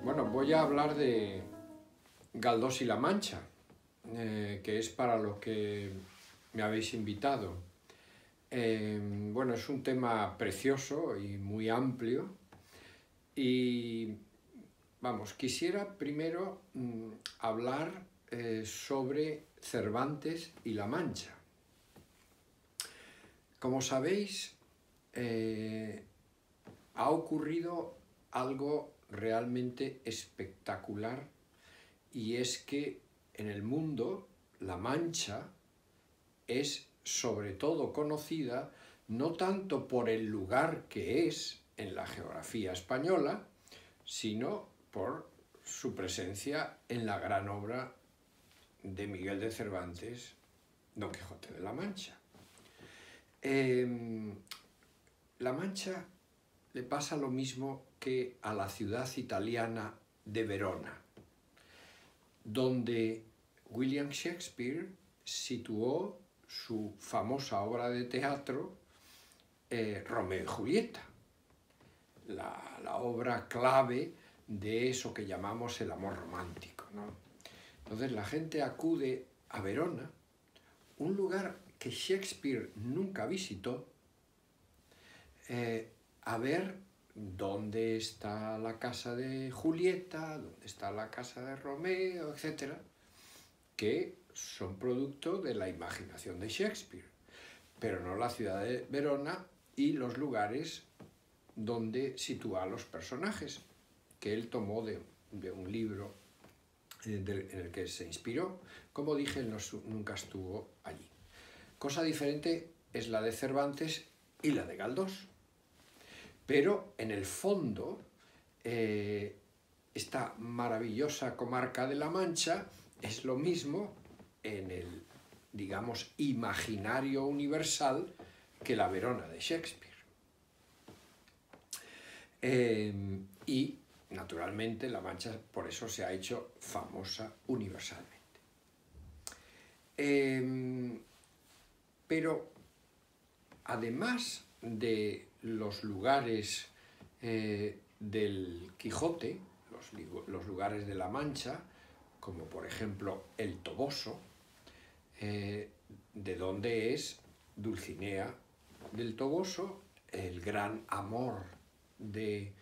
Bueno, voy a hablar de Galdós y La Mancha, que es para lo que me habéis invitado. Bueno, es un tema precioso y muy amplio y, vamos, quisiera primero hablar sobre Cervantes y La Mancha. Como sabéis, ha ocurrido algo realmente espectacular, y es que en el mundo La Mancha es sobre todo conocida no tanto por el lugar que es en la geografía española, sino por su presencia en la gran obra de Miguel de Cervantes, Don Quijote de la Mancha. La Mancha le pasa lo mismo que a la ciudad italiana de Verona, donde William Shakespeare situó su famosa obra de teatro Romeo y Julieta, la obra clave de eso que llamamos el amor romántico, ¿no? Entonces la gente acude a Verona, un lugar que Shakespeare nunca visitó, a ver dónde está la casa de Julieta, dónde está la casa de Romeo, etc., que son producto de la imaginación de Shakespeare, pero no la ciudad de Verona y los lugares donde sitúa a los personajes, que él tomó de un libro en el que se inspiró. Como dije, él nunca estuvo allí. Cosa diferente es la de Cervantes y la de Galdós. Pero en el fondo, esta maravillosa comarca de La Mancha es lo mismo en el, digamos, imaginario universal que la Verona de Shakespeare. Y, naturalmente, La Mancha por eso se ha hecho famosa universalmente. Pero, además de los lugares del Quijote, los lugares de La Mancha, como por ejemplo el Toboso, de donde es Dulcinea del Toboso, el gran amor de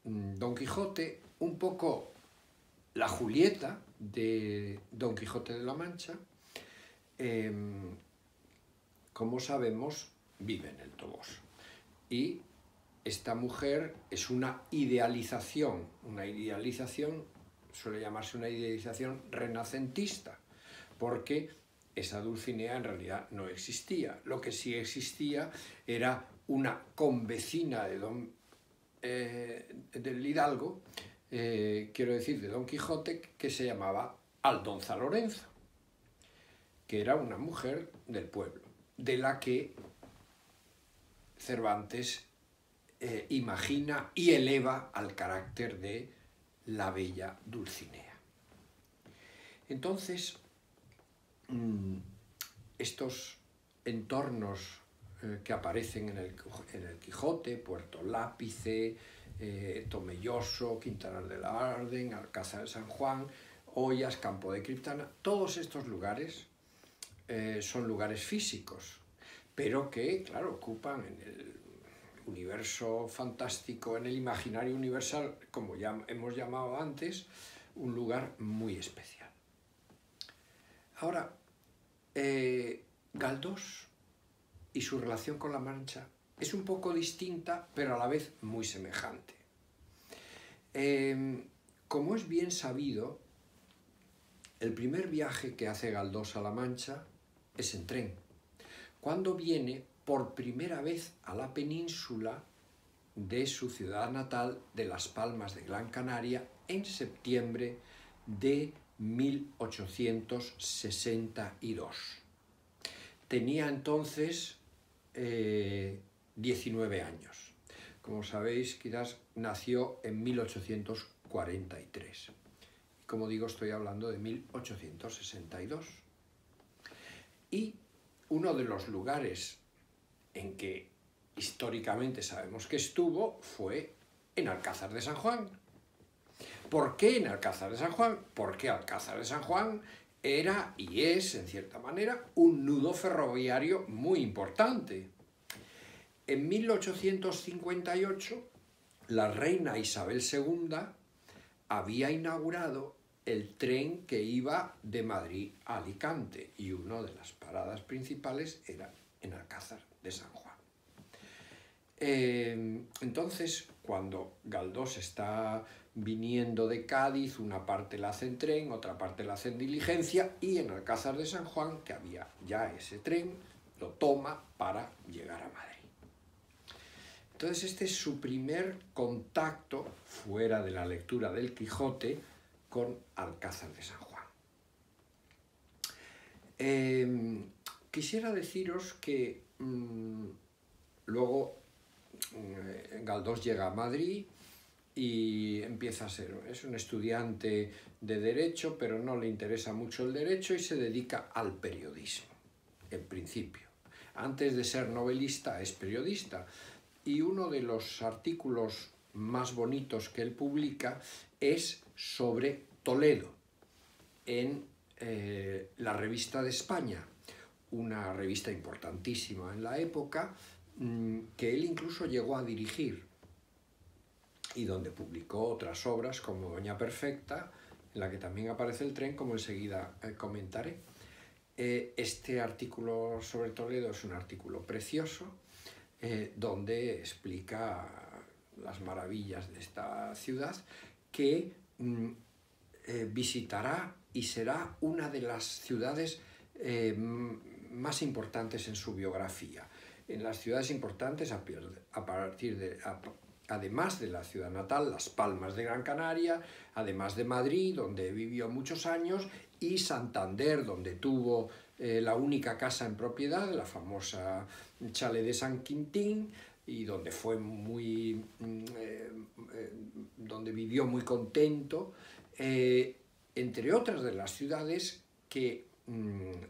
Don Quijote, un poco la Julieta de Don Quijote de la Mancha. Como sabemos, vive en el Toboso. Y esta mujer es una idealización suele llamarse una idealización renacentista, porque esa Dulcinea en realidad no existía. Lo que sí existía era una convecina del Hidalgo, quiero decir, de Don Quijote, que se llamaba Aldonza Lorenzo, que era una mujer del pueblo, de la que Cervantes imagina y eleva al carácter de la bella Dulcinea. Entonces, estos entornos que aparecen en el Quijote, Puerto Lápice, Tomelloso, Quintanar de la Orden, Alcázar de San Juan, Ollas, Campo de Criptana, todos estos lugares son lugares físicos, pero que, claro, ocupan en el universo fantástico, en el imaginario universal, como ya hemos llamado antes, un lugar muy especial. Ahora, Galdós y su relación con La Mancha es un poco distinta, pero a la vez muy semejante. Como es bien sabido, el primer viaje que hace Galdós a La Mancha es en tren, cuando viene por primera vez a la península de su ciudad natal de Las Palmas de Gran Canaria en septiembre de 1862. Tenía entonces 19 años. Como sabéis, quizás nació en 1843. Como digo, estoy hablando de 1862. Y uno de los lugares en que históricamente sabemos que estuvo fue en Alcázar de San Juan. ¿Por qué en Alcázar de San Juan? Porque Alcázar de San Juan era y es, en cierta manera, un nudo ferroviario muy importante. En 1858, la reina Isabel II había inaugurado el tren que iba de Madrid a Alicante y una de las paradas principales era en Alcázar de San Juan. Entonces, cuando Galdós está viniendo de Cádiz, una parte la hace en tren, otra parte la hace en diligencia, y en Alcázar de San Juan, que había ya ese tren, lo toma para llegar a Madrid. Entonces este es su primer contacto, fuera de la lectura del Quijote, con Alcázar de San Juan. Quisiera deciros que luego Galdós llega a Madrid y empieza a es un estudiante de Derecho, pero no le interesa mucho el Derecho y se dedica al periodismo, en principio. Antes de ser novelista es periodista, y uno de los artículos más bonitos que él publica es sobre Toledo en la Revista de España, una revista importantísima en la época, que él incluso llegó a dirigir y donde publicó otras obras como Doña Perfecta, en la que también aparece el tren, como enseguida comentaré. Este artículo sobre Toledo es un artículo precioso, donde explica las maravillas de esta ciudad, que visitará y será una de las ciudades más importantes en su biografía. En las ciudades importantes, además de la ciudad natal, Las Palmas de Gran Canaria, además de Madrid, donde vivió muchos años, y Santander, donde tuvo la única casa en propiedad, la famosa Chalet de San Quintín, y donde fue donde vivió muy contento, entre otras de las ciudades que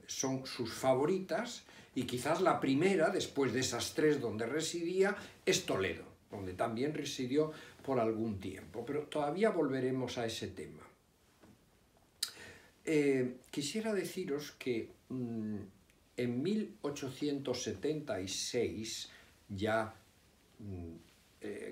son sus favoritas, y quizás la primera, después de esas tres donde residía, es Toledo, donde también residió por algún tiempo, pero todavía volveremos a ese tema. Quisiera deciros que en 1876 ya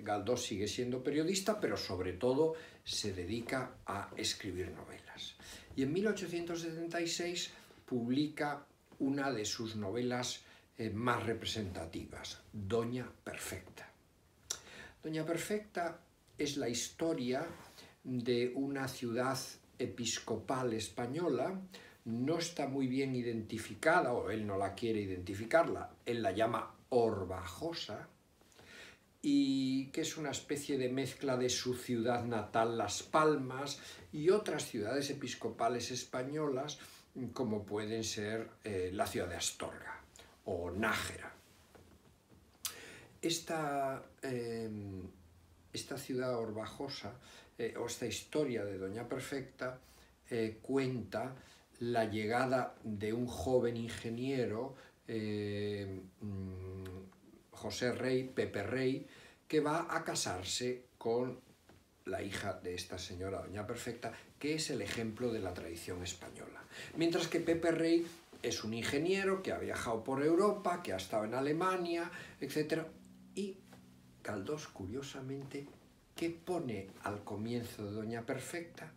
Galdós sigue siendo periodista, pero sobre todo se dedica a escribir novelas. Y en 1876 publica una de sus novelas más representativas, Doña Perfecta. Doña Perfecta es la historia de una ciudad episcopal española, no está muy bien identificada, o él no la quiere identificarla, él la llama Orbajosa, y que es una especie de mezcla de su ciudad natal, Las Palmas, y otras ciudades episcopales españolas, como pueden ser la ciudad de Astorga o Nájera. Esta ciudad orbajosa, o esta historia de Doña Perfecta, cuenta la llegada de un joven ingeniero, José Rey, Pepe Rey, que va a casarse con la hija de esta señora, Doña Perfecta, que es el ejemplo de la tradición española. Mientras que Pepe Rey es un ingeniero que ha viajado por Europa, que ha estado en Alemania, etc. Y Galdós, curiosamente, ¿qué pone al comienzo de Doña Perfecta?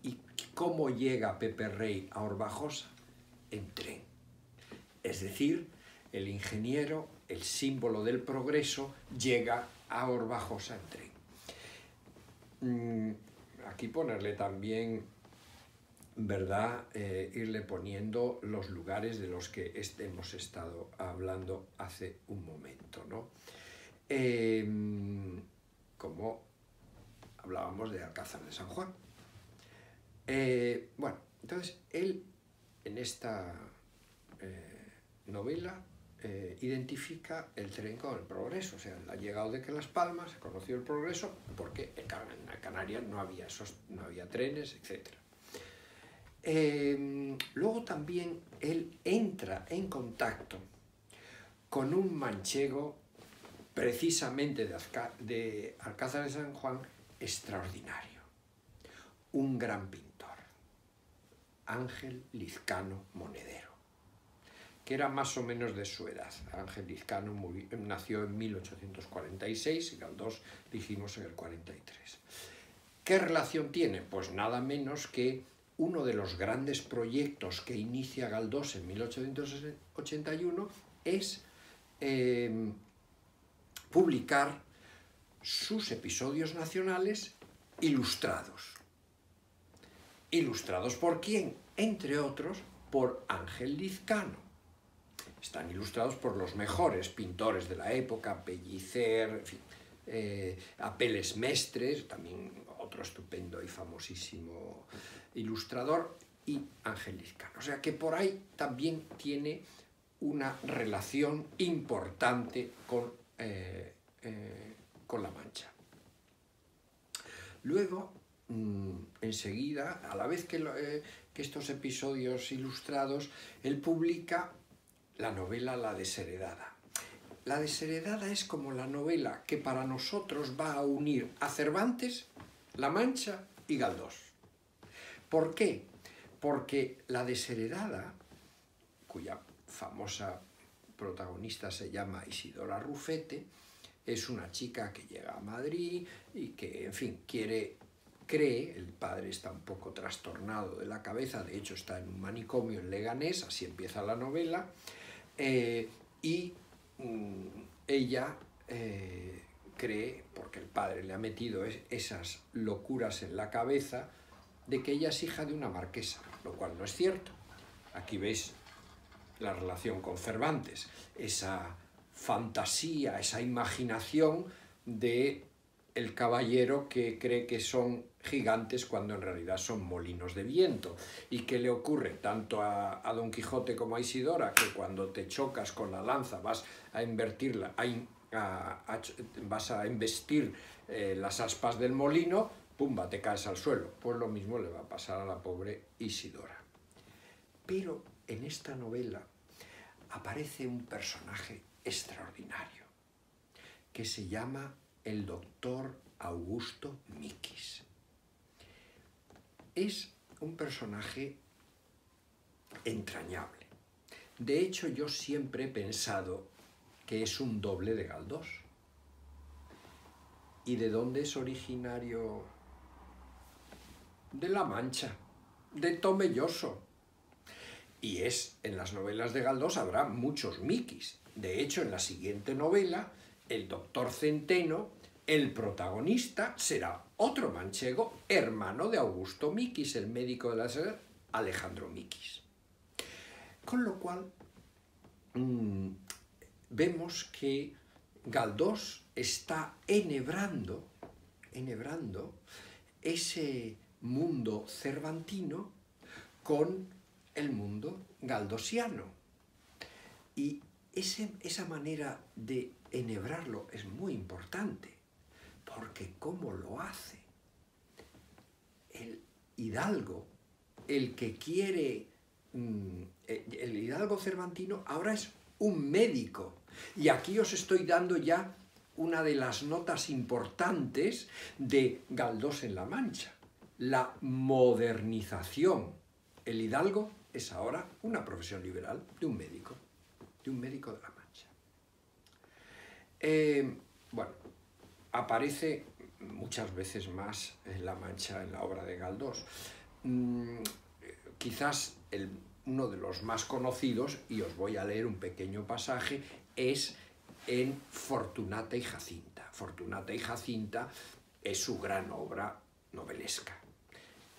¿Y cómo llega Pepe Rey a Orbajosa? En tren. Es decir, el ingeniero, el símbolo del progreso, llega a Orbajosa en tren. Aquí ponerle también, ¿verdad? Irle poniendo los lugares de los que hemos estado hablando hace un momento, ¿no? Como hablábamos de Alcázar de San Juan. Bueno, entonces él en esta novela identifica el tren con el progreso, o sea, ha llegado de que Las Palmas, se conoció el progreso, porque en Canarias no había trenes, etc. Luego también él entra en contacto con un manchego, precisamente de Alcázar de San Juan, extraordinario, un gran pintor, Ángel Lizcano Monedero, que era más o menos de su edad. Ángel Lizcano nació en 1846 y Galdós dijimos en el 43. ¿Qué relación tiene? Pues nada menos que uno de los grandes proyectos que inicia Galdós en 1881 es publicar sus episodios nacionales ilustrados. ¿Ilustrados por quién? Entre otros, por Ángel Lizcano. Están ilustrados por los mejores pintores de la época, Pellicer, en fin, Apelles Mestres, también otro estupendo y famosísimo ilustrador, y Ángel Lizcano. O sea que por ahí también tiene una relación importante con La Mancha. Luego, enseguida, a la vez que estos episodios ilustrados, él publica la novela La Desheredada. La Desheredada es como la novela que para nosotros va a unir a Cervantes, La Mancha y Galdós. ¿Por qué? Porque La Desheredada, cuya famosa protagonista se llama Isidora Rufete, es una chica que llega a Madrid y que, en fin, cree, el padre está un poco trastornado de la cabeza, de hecho está en un manicomio en Leganés, así empieza la novela, y ella cree, porque el padre le ha metido esas locuras en la cabeza, de que ella es hija de una marquesa, lo cual no es cierto. Aquí veis la relación con Cervantes, esa fantasía, esa imaginación de el caballero que cree que son gigantes cuando en realidad son molinos de viento. ¿Y qué le ocurre tanto a Don Quijote como a Isidora? Que cuando te chocas con la lanza vas a invertirla, vas a embestir las aspas del molino, ¡pumba!, te caes al suelo. Pues lo mismo le va a pasar a la pobre Isidora. Pero en esta novela aparece un personaje extraordinario que se llama el doctor Augusto Miquis. Es un personaje entrañable. De hecho, yo siempre he pensado que es un doble de Galdós. ¿Y de dónde es originario? De La Mancha, de Tomelloso. Y en las novelas de Galdós habrá muchos Miquis. De hecho, en la siguiente novela, el doctor Centeno, el protagonista, será otro manchego, hermano de Augusto Miquis, el médico de la ciudad, Alejandro Miquis. Con lo cual, vemos que Galdós está enhebrando ese mundo cervantino con el mundo galdosiano. Y esa manera de enhebrarlo es muy importante, porque ¿cómo lo hace? El hidalgo, el que quiere, el hidalgo cervantino ahora es un médico. Y aquí os estoy dando ya una de las notas importantes de Galdós en La Mancha, la modernización. El hidalgo es ahora una profesión liberal de un médico de La Mancha. Bueno, aparece muchas veces más en La Mancha en la obra de Galdós. Quizás uno de los más conocidos, y os voy a leer un pequeño pasaje, es en Fortunata y Jacinta. Fortunata y Jacinta es su gran obra novelesca,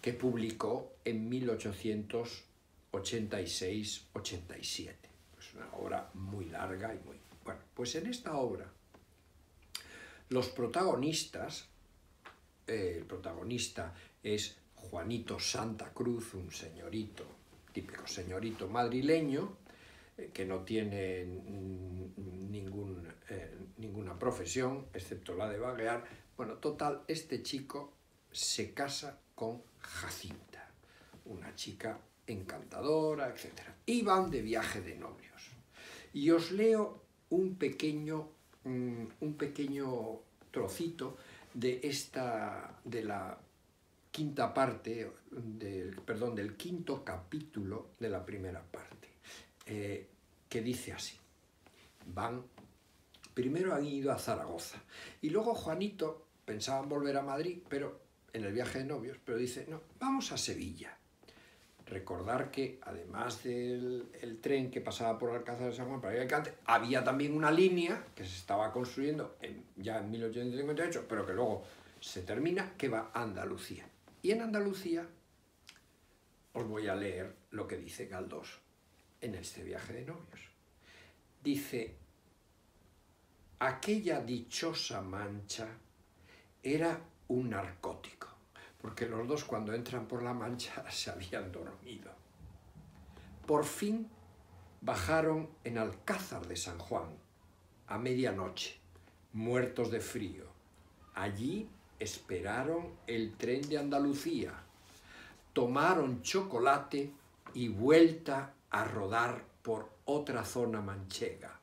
que publicó en 1886-87. Es una obra muy larga y muy... Bueno, pues en esta obra los protagonistas, el protagonista es Juanito Santa Cruz, un señorito, típico señorito madrileño, que no tiene ninguna profesión, excepto la de vaguear. Bueno, total, este chico se casa con Jacinta, una chica encantadora, etc. Y van de viaje de novios. Y os leo un pequeño trocito de la quinta parte, del quinto capítulo de la primera parte, que dice así. Primero han ido a Zaragoza y luego Juanito pensaban volver a Madrid, pero en el viaje de novios, pero dice, no, vamos a Sevilla. Recordar que además del tren que pasaba por Alcázar de San Juan para ir a Alicante, había también una línea que se estaba construyendo ya en 1858, pero que luego se termina, que va a Andalucía. Y en Andalucía os voy a leer lo que dice Galdós en este viaje de novios. Dice, aquella dichosa Mancha era un narcótico, porque los dos cuando entran por la Mancha se habían dormido. Por fin bajaron en Alcázar de San Juan, a medianoche, muertos de frío. Allí esperaron el tren de Andalucía, tomaron chocolate y vuelta a rodar por otra zona manchega,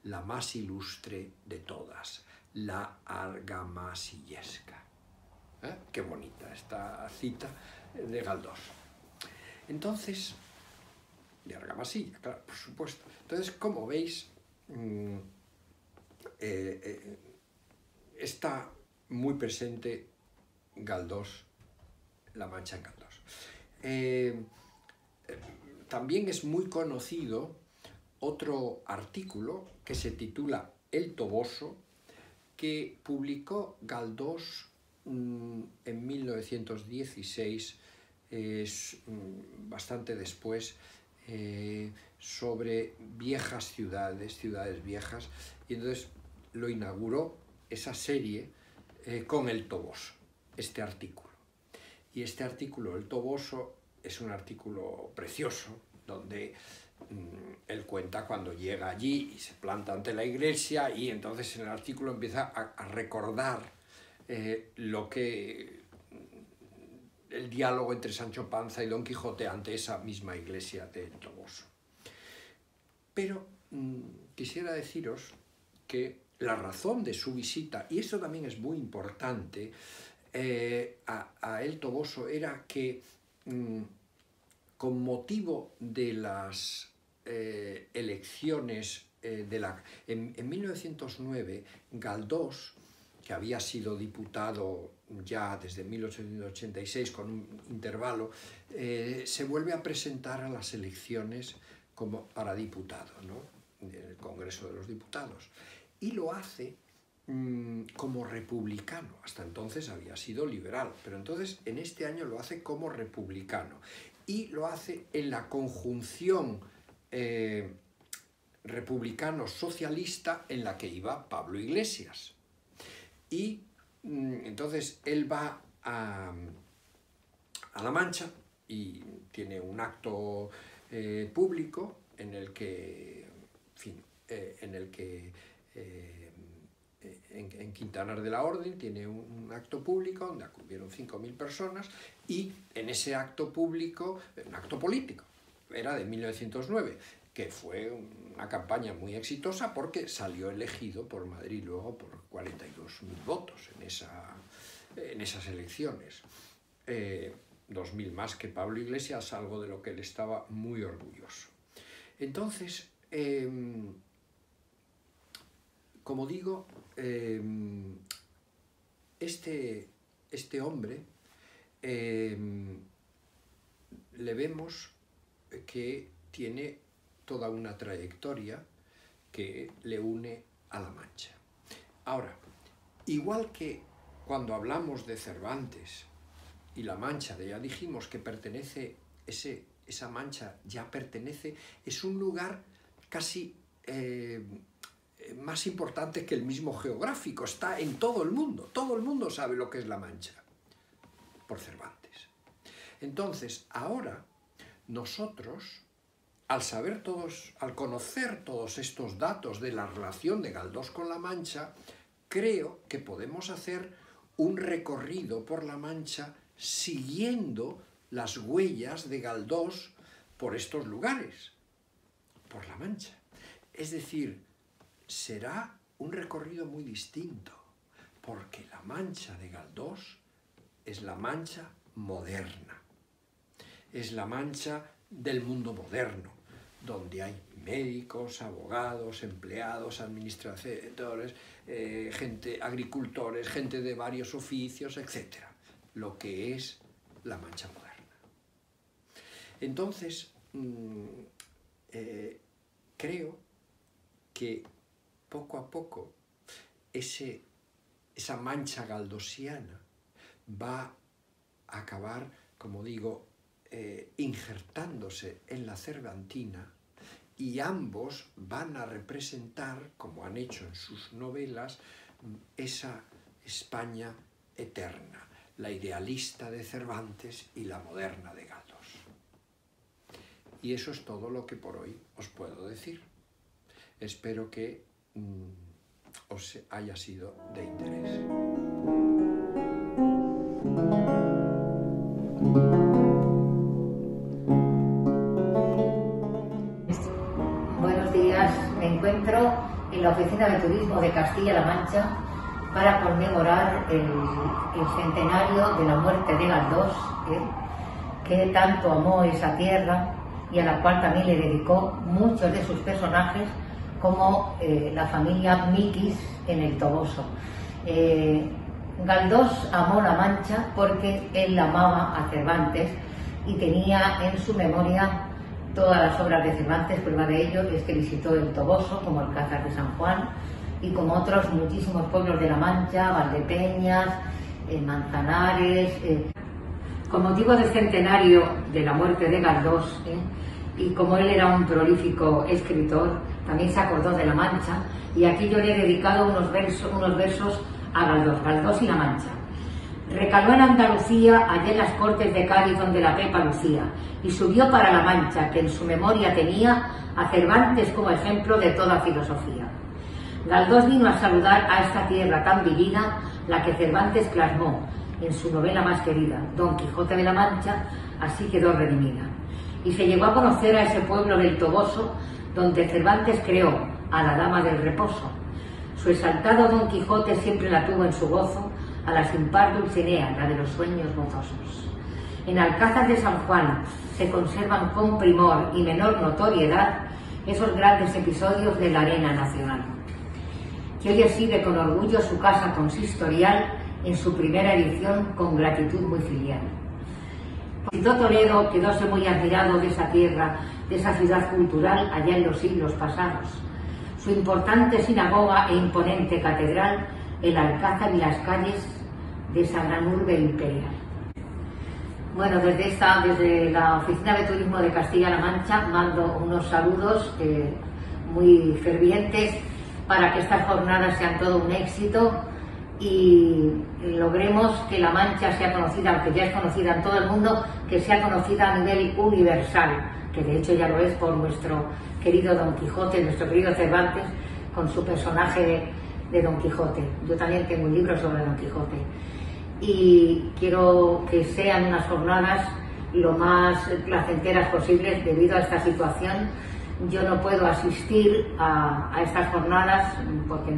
la más ilustre de todas, la argamasillesca. Qué bonita esta cita de Galdós. Entonces, de Argamasilla, claro, por supuesto. Entonces, como veis, está muy presente Galdós, La Mancha en Galdós. También es muy conocido otro artículo que se titula El Toboso, que publicó Galdós en 1916, bastante después, sobre viejas ciudades viejas, y entonces lo inauguró esa serie con El Toboso, este artículo. Y este artículo, El Toboso, es un artículo precioso, donde él cuenta cuando llega allí y se planta ante la iglesia, y entonces en el artículo empieza a recordar el diálogo entre Sancho Panza y Don Quijote ante esa misma iglesia de Toboso. Pero quisiera deciros que la razón de su visita, y eso también es muy importante, a El Toboso era que con motivo de las elecciones en 1909, Galdós, que había sido diputado ya desde 1886 con un intervalo, se vuelve a presentar a las elecciones para diputado, ¿no?, en el Congreso de los Diputados, y lo hace como republicano. Hasta entonces había sido liberal, pero entonces en este año lo hace como republicano, y lo hace en la conjunción republicano-socialista en la que iba Pablo Iglesias. Y entonces él va a La Mancha y tiene un acto público en el que, en Quintanar de la Orden tiene un acto público donde acudieron 5.000 personas, y en ese acto público, un acto político, era de 1909, que fue una campaña muy exitosa porque salió elegido por Madrid luego por 42.000 votos en esas elecciones. 2.000 más que Pablo Iglesias, algo de lo que él estaba muy orgulloso. Entonces, como digo, este hombre le vemos que tiene toda una trayectoria que le une a La Mancha. Ahora, igual que cuando hablamos de Cervantes y La Mancha, ya dijimos que pertenece, esa Mancha ya pertenece, es un lugar casi más importante que el mismo geográfico, está en todo el mundo sabe lo que es La Mancha, por Cervantes. Entonces, ahora, nosotros, al conocer todos estos datos de la relación de Galdós con La Mancha, creo que podemos hacer un recorrido por La Mancha siguiendo las huellas de Galdós por estos lugares, por La Mancha. Es decir, será un recorrido muy distinto, Porque la Mancha de Galdós es la Mancha moderna, es la Mancha del mundo moderno, donde hay médicos, abogados, empleados, administradores, agricultores, gente de varios oficios, etc. Lo que es la Mancha moderna. Entonces, creo que poco a poco esa Mancha galdosiana va a acabar, como digo, injertándose en la Cervantina, y ambos van a representar, como han hecho en sus novelas, esa España eterna, la idealista de Cervantes y la moderna de Galdós. Y eso es todo lo que por hoy os puedo decir. Espero que os haya sido de interés. Buenos días, me encuentro en la Oficina de Turismo de Castilla-La Mancha para conmemorar el centenario de la muerte de Galdós, que tanto amó esa tierra y a la cual también le dedicó muchos de sus personajes, como la familia Miquis en el Toboso. Galdós amó la Mancha porque él amaba a Cervantes y tenía en su memoria todas las obras de Cervantes. Prueba de ello es que visitó el Toboso, como Alcázar de San Juan, y como otros muchísimos pueblos de la Mancha, Valdepeñas, Manzanares. Con motivo del centenario de la muerte de Galdós, y como él era un prolífico escritor, también se acordó de la Mancha, y aquí yo le he dedicado unos versos a Galdós, Galdós y la Mancha. Recaló en Andalucía, allá en las Cortes de Cádiz donde la Pepa lucía, y subió para la Mancha, que en su memoria tenía a Cervantes como ejemplo de toda filosofía. Galdós vino a saludar a esta tierra tan vivida, la que Cervantes plasmó en su novela más querida, Don Quijote de la Mancha, así quedó redimida. Y se llegó a conocer a ese pueblo del Toboso, donde Cervantes creó a la Dama del Reposo. Su exaltado Don Quijote siempre la tuvo en su gozo, a la sin par Dulcinea, la de los sueños gozosos. En Alcázar de San Juan se conservan con primor y menor notoriedad esos grandes episodios de la arena nacional, que hoy exhibe con orgullo su casa consistorial en su primera edición con gratitud muy filial. Visitó Toledo, quedóse muy admirado de esa tierra, de esa ciudad cultural allá en los siglos pasados. Su importante sinagoga e imponente catedral, el Alcázar y las calles de esa gran urbe imperial. Bueno, desde la Oficina de Turismo de Castilla-La Mancha mando unos saludos muy fervientes para que estas jornadas sean todo un éxito y logremos que la Mancha sea conocida, aunque ya es conocida en todo el mundo, que sea conocida a nivel universal, que de hecho ya lo es por nuestro querido Don Quijote, nuestro querido Cervantes, con su personaje de Don Quijote. Yo también tengo un libro sobre Don Quijote. Y quiero que sean unas jornadas lo más placenteras posibles debido a esta situación. Yo no puedo asistir a estas jornadas porque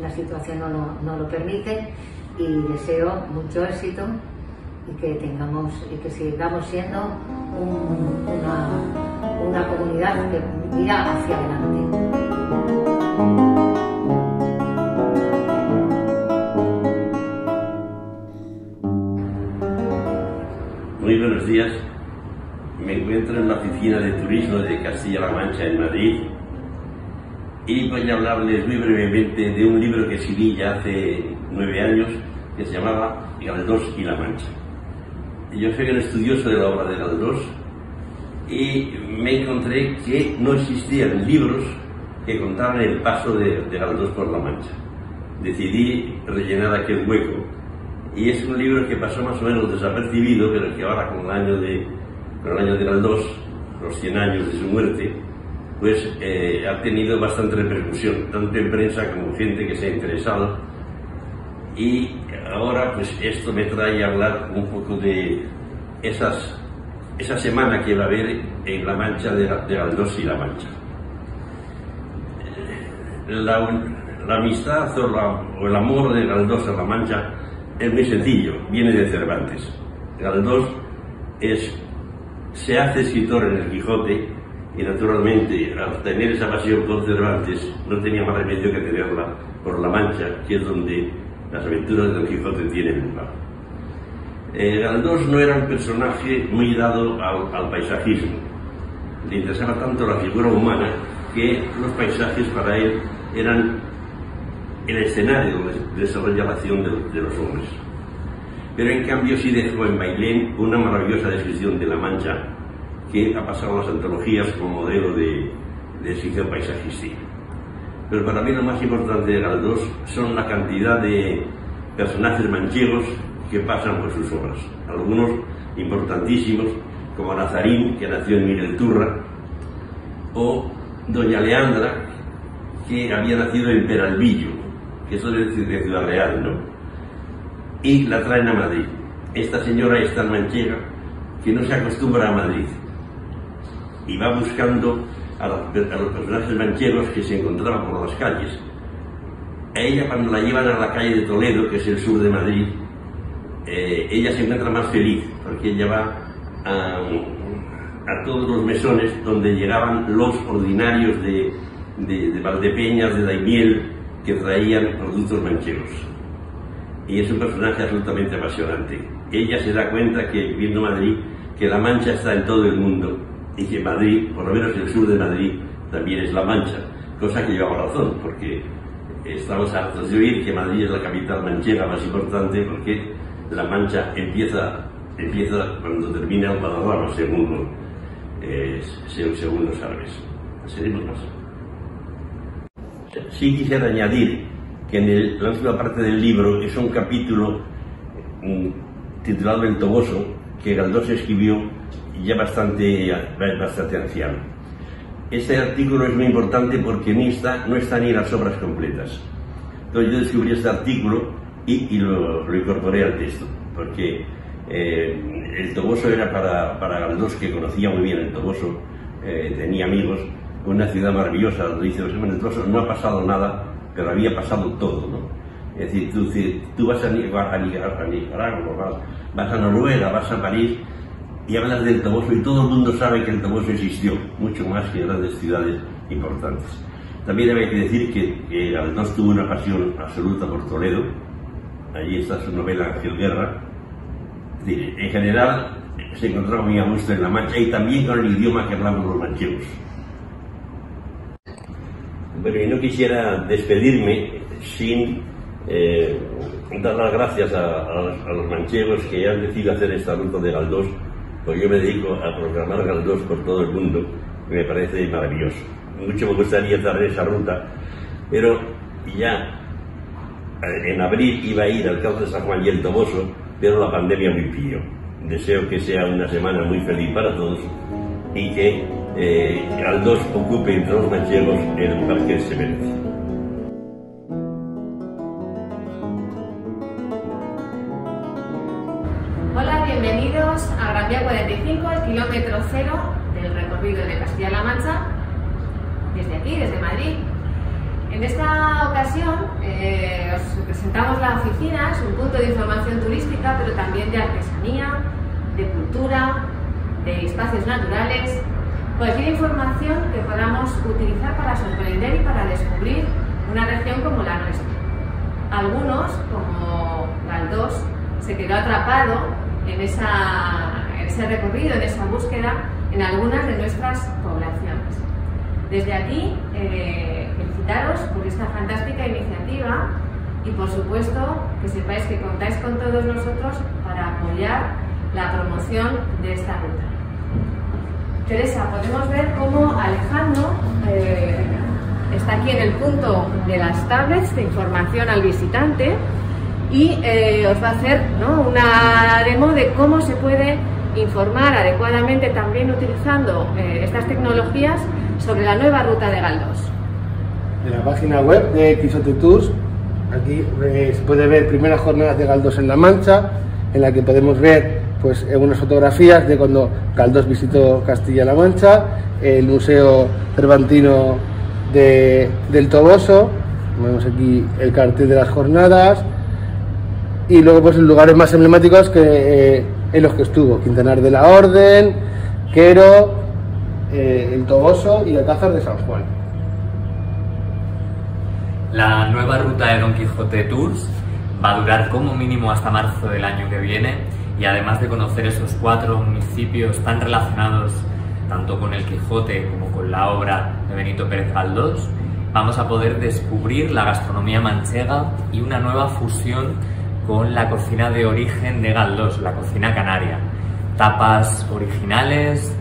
la situación no lo permite, y deseo mucho éxito y que sigamos siendo una comunidad que mira hacia adelante. Muy buenos días. Me encuentro en la Oficina de Turismo de Castilla-La Mancha en Madrid y voy a hablarles muy brevemente de un libro que escribí ya hace 9 años que se llamaba Galdós y la Mancha. Yo soy un estudioso de la obra de Galdós y me encontré que no existían libros que contaran el paso de Galdós por la Mancha. Decidí rellenar aquel hueco. Y es un libro que pasó más o menos desapercibido, pero que ahora con el año de Galdós, los 100 años de su muerte, pues ha tenido bastante repercusión, tanto en prensa como gente que se ha interesado. Y ahora pues esto me trae a hablar un poco de esa semana que va a haber en la Mancha de Galdós y la Mancha. La amistad o el amor de Galdós a la Mancha es muy sencillo, viene de Cervantes. Galdós se hace escritor en el Quijote y naturalmente al tener esa pasión por Cervantes no tenía más remedio que tenerla por la Mancha, que es donde las aventuras de Don Quijote tienen lugar. Galdós no era un personaje muy dado al paisajismo. Le interesaba tanto la figura humana que los paisajes para él eran el escenario de desarrollo de la acción de los hombres. Pero en cambio sí dejó en Bailén una maravillosa descripción de la Mancha que ha pasado a las antologías como modelo de descripción paisajística. Pero para mí lo más importante de Galdós son la cantidad de personajes manchegos que pasan por sus obras. Algunos importantísimos, como Nazarín, que nació en Miguelturra, o Doña Leandra, que había nacido en Peralvillo, que eso es de Ciudad Real, ¿no? Y la traen a Madrid. Esta señora es tan manchega que no se acostumbra a Madrid y va buscando a los personajes manchegos que se encontraban por las calles. A ella, cuando la llevan a la calle de Toledo, que es el sur de Madrid, ella se encuentra más feliz, porque ella va a todos los mesones donde llegaban los ordinarios de Valdepeñas, de Daimiel, que traían productos manchegos. Y es un personaje absolutamente apasionante. Ella se da cuenta que, viviendo en Madrid, que la Mancha está en todo el mundo y que Madrid, por lo menos el sur de Madrid, también es la Mancha, cosa que llevaba razón, porque estamos hartos de oír que Madrid es la capital manchega más importante, porque la Mancha empieza cuando termina el Guadalajara, según los árabes. Seguimos más. Sí quisiera añadir que en la última parte del libro es un capítulo titulado El Toboso, que Galdós escribió ya bastante anciano. Este artículo es muy importante porque no está ni en las obras completas. Entonces yo descubrí este artículo y lo incorporé al texto, porque el Toboso era para Galdós, que conocía muy bien el Toboso, tenía amigos, una ciudad maravillosa, donde dice, en el Toboso no ha pasado nada, pero había pasado todo, ¿no? Es decir, tú vas a Nicaragua, vas a Noruega, vas a París y hablas del Toboso y todo el mundo sabe que el Toboso existió, mucho más que grandes ciudades importantes. También hay que decir que Galdós tuvo una pasión absoluta por Toledo. Allí está su novela Ángel Guerra. Es decir, en general se encontraba muy a gusto en la Mancha y también con el idioma que hablamos los manchegos. Bueno, y no quisiera despedirme sin dar las gracias a los manchegos que han decidido hacer esta ruta de Galdós, porque yo me dedico a programar Galdós por todo el mundo y me parece maravilloso. Mucho me gustaría hacer esa ruta, pero ya en abril iba a ir al Cauce de San Juan y el Toboso, pero la pandemia me impidió. Deseo que sea una semana muy feliz para todos y que Galdós ocupe entre los manchegos el lugar que se merece. Hola, bienvenidos a Gran Vía 45, el kilómetro cero del recorrido de Castilla-La Mancha, desde aquí, desde Madrid. En esta ocasión os presentamos la oficina, es un punto de información turística, pero también de artesanía, de cultura, de espacios naturales, cualquier información que podamos utilizar para sorprender y para descubrir una región como la nuestra. Algunos, como Galdós, se quedó atrapado en ese recorrido, en esa búsqueda, en algunas de nuestras poblaciones. Desde aquí, felicitaros por esta fantástica iniciativa y, por supuesto, que sepáis que contáis con todos nosotros para apoyar la promoción de esta ruta. Teresa, podemos ver cómo Alejandro está aquí en el punto de las tablets de información al visitante y os va a hacer, ¿no?, una demo de cómo se puede informar adecuadamente, también utilizando estas tecnologías, sobre la nueva ruta de Galdós. De la página web de Quijote Tours, aquí se puede ver primeras jornadas de Galdós en La Mancha, en la que podemos ver pues unas fotografías de cuando Galdós visitó Castilla-La Mancha, el Museo Cervantino del Toboso, Vemos aquí el cartel de las jornadas y luego pues los lugares más emblemáticos que en los que estuvo: Quintanar de la Orden, Quero, el Toboso y Alcázar de San Juan. La nueva ruta de Don Quijote Tours va a durar como mínimo hasta marzo del año que viene, y además de conocer esos 4 municipios tan relacionados tanto con el Quijote como con la obra de Benito Pérez Galdós, vamos a poder descubrir la gastronomía manchega y una nueva fusión con la cocina de origen de Galdós, la cocina canaria. Tapas originales,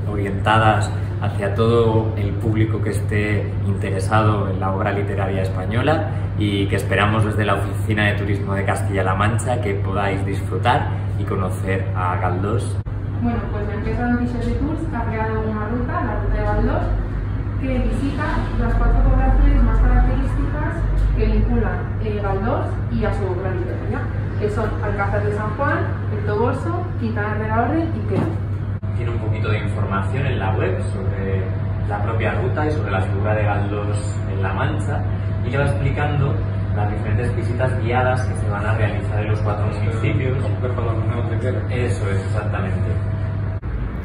orientadas hacia todo el público que esté interesado en la obra literaria española, y que esperamos desde la Oficina de Turismo de Castilla-La Mancha que podáis disfrutar y conocer a Galdós. Bueno, pues la empresa Don Quijote Tours ha creado una ruta, la ruta de Galdós, que visita las 4 poblaciones más características que vinculan Galdós y a su obra literaria, que son Alcázar de San Juan, el Toboso, Quintanar de la Orden y Quero. Tiene un poquito de información en la web sobre la propia ruta y sobre la figura de Galdós en La Mancha, y le va explicando las diferentes visitas guiadas que se van a realizar en los 4 municipios. Eso es, exactamente.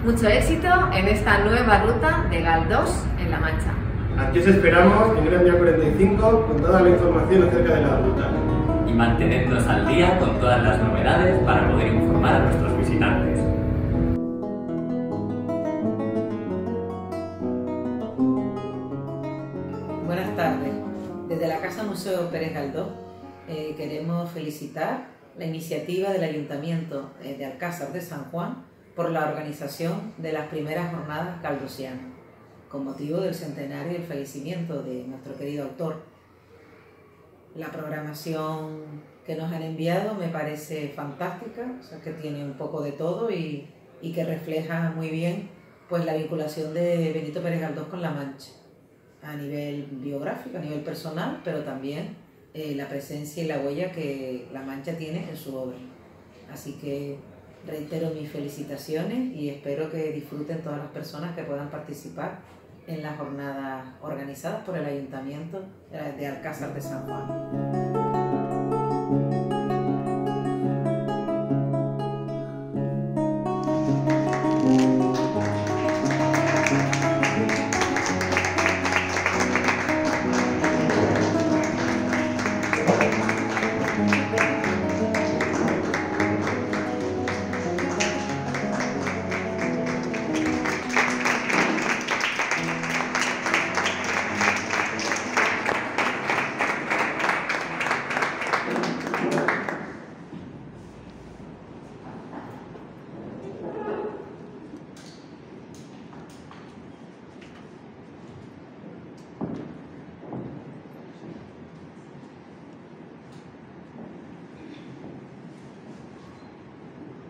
Mucho éxito en esta nueva ruta de Galdós en La Mancha. Aquí os esperamos en Gran Vía 45 con toda la información acerca de la ruta. Y mantenernos al día con todas las novedades para poder informar a nuestros visitantes. Buenas tardes. Desde la Casa Museo Pérez Galdós queremos felicitar la iniciativa del Ayuntamiento de Alcázar de San Juan por la organización de las primeras jornadas galdosianas, con motivo del centenario del fallecimiento de nuestro querido autor. La programación que nos han enviado me parece fantástica, o sea, que tiene un poco de todo y que refleja muy bien pues la vinculación de Benito Pérez Galdós con La Mancha, a nivel biográfico, a nivel personal, pero también la presencia y la huella que La Mancha tiene en su obra. Así que reitero mis felicitaciones y espero que disfruten todas las personas que puedan participar en las jornadas organizadas por el Ayuntamiento de Alcázar de San Juan.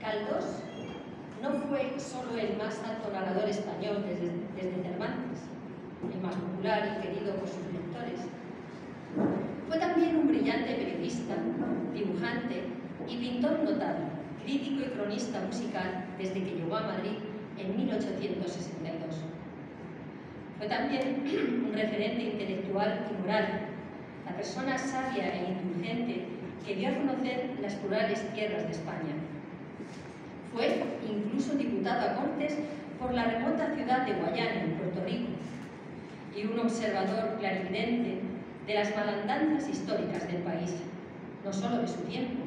Galdós no fue solo el más alto narrador español desde Cervantes, el más popular y querido por sus lectores. Fue también un brillante periodista, dibujante y pintor notable, crítico y cronista musical desde que llegó a Madrid en 1862. Fue también un referente intelectual y moral, la persona sabia e indulgente que dio a conocer las plurales tierras de España. Fue incluso diputado a Cortes por la remota ciudad de Guayana, en Puerto Rico, y un observador clarividente de las malandanzas históricas del país, no solo de su tiempo,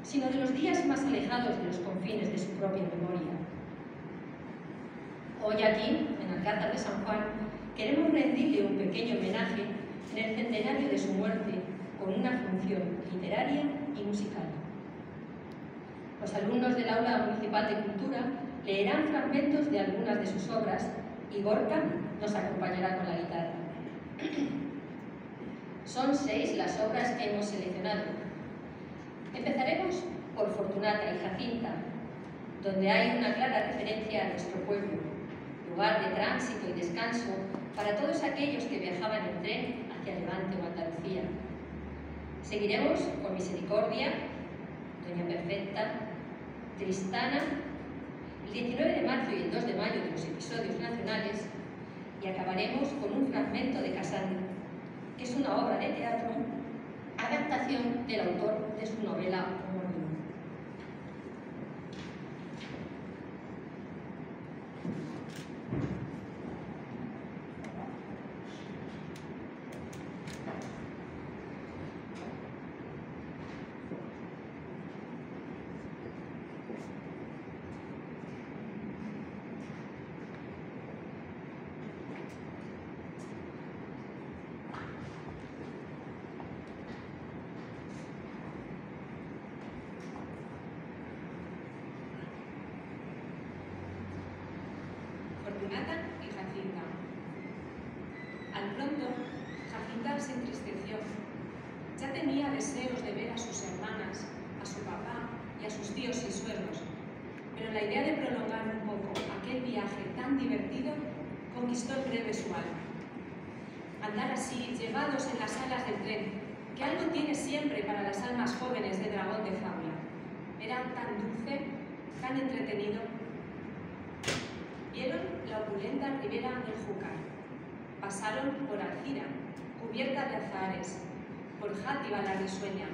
sino de los días más alejados de los confines de su propia memoria. Hoy aquí, en Alcázar de San Juan, queremos rendirle un pequeño homenaje en el centenario de su muerte con una función literaria y musical. Los alumnos del Aula Municipal de Cultura leerán fragmentos de algunas de sus obras y Gorka nos acompañará con la guitarra. Son 6 las obras que hemos seleccionado. Empezaremos por Fortunata y Jacinta, donde hay una clara referencia a nuestro pueblo, lugar de tránsito y descanso para todos aquellos que viajaban en tren hacia Levante o Andalucía. Seguiremos con Misericordia, Doña Perfecta, Tristana, el 19 de marzo y el 2 de mayo de los episodios nacionales, y acabaremos con un fragmento de Casandra, que es una obra de teatro, adaptación del autor de su novela homónima. Fortunata y Jacinta. Al pronto, Jacinta se entristeció. Ya tenía deseos de ver a sus hermanas, a su papá y a sus tíos y suegros, pero la idea de prolongar un poco aquel viaje tan divertido conquistó en breve su alma. Andar así, llevados en las alas del tren, que algo tiene siempre para las almas jóvenes de dragón de fábula, era tan dulce, tan entretenido. Vieron la opulenta ribera del Júcar, pasaron por Alcira, cubierta de azahares, por Játiva la risueña,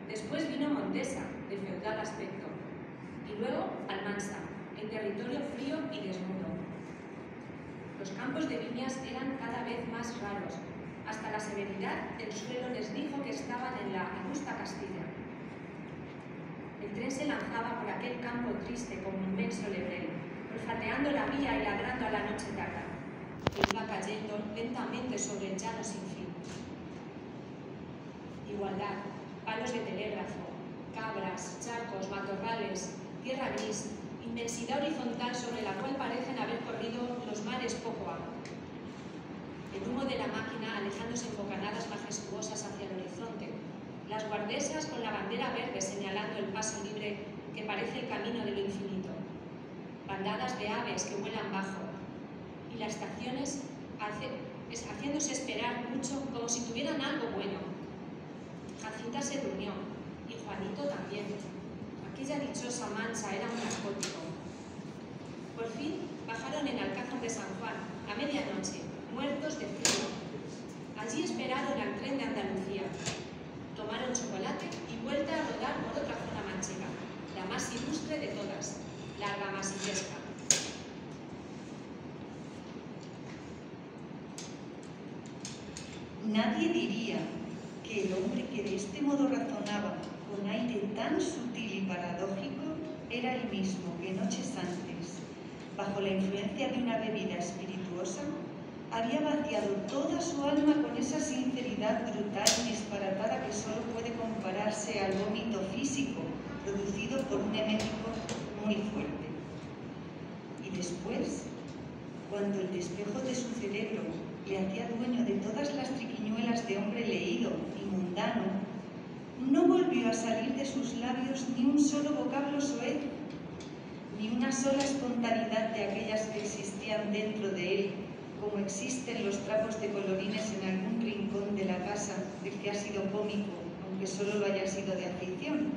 después vino Montesa, de feudal aspecto, y luego Almansa, en territorio frío y desnudo. Los campos de viñas eran cada vez más raros, hasta la severidad del suelo les dijo que estaban en la angusta Castilla. El tren se lanzaba por aquel campo triste como inmenso lebrel, olfateando la vía y ladrando a la noche tarda, que iba cayendo lentamente sobre el llano sin fin. Igualdad, palos de telégrafo, cabras, charcos, matorrales, tierra gris, inmensidad horizontal sobre la cual parecen haber corrido los mares poco a poco. El humo de la máquina alejándose en bocanadas majestuosas hacia el horizonte, las guardesas con la bandera verde señalando el paso libre que parece el camino de lo infinito, bandadas de aves que vuelan bajo, y las estaciones haciéndose esperar mucho como si tuvieran algo bueno. Jacinta se durmió, y Juanito también. Aquella dichosa mancha era un narcótico. Por fin bajaron en Alcázar de San Juan, a medianoche, muertos de frío. Allí esperaron al tren de Andalucía. Tomaron chocolate y vuelta a rodar por otra zona manchega, la más ilustre de todas, la argamasillesca. Nadie diría que el hombre que de este modo razonaba, con aire tan sutil y paradójico, era el mismo que noches antes, bajo la influencia de una bebida espirituosa, había vaciado toda su alma con esa sinceridad brutal y disparatada que solo puede compararse al vómito físico producido por un emético muy fuerte. Y después, cuando el despejo de su cerebro le hacía dueño de todas las triquiñuelas de hombre leído y mundano, no volvió a salir de sus labios ni un solo vocablo soez, ni una sola espontaneidad de aquellas que existían dentro de él, como existen los trapos de colorines en algún rincón de la casa del que ha sido cómico, aunque solo lo haya sido de afición.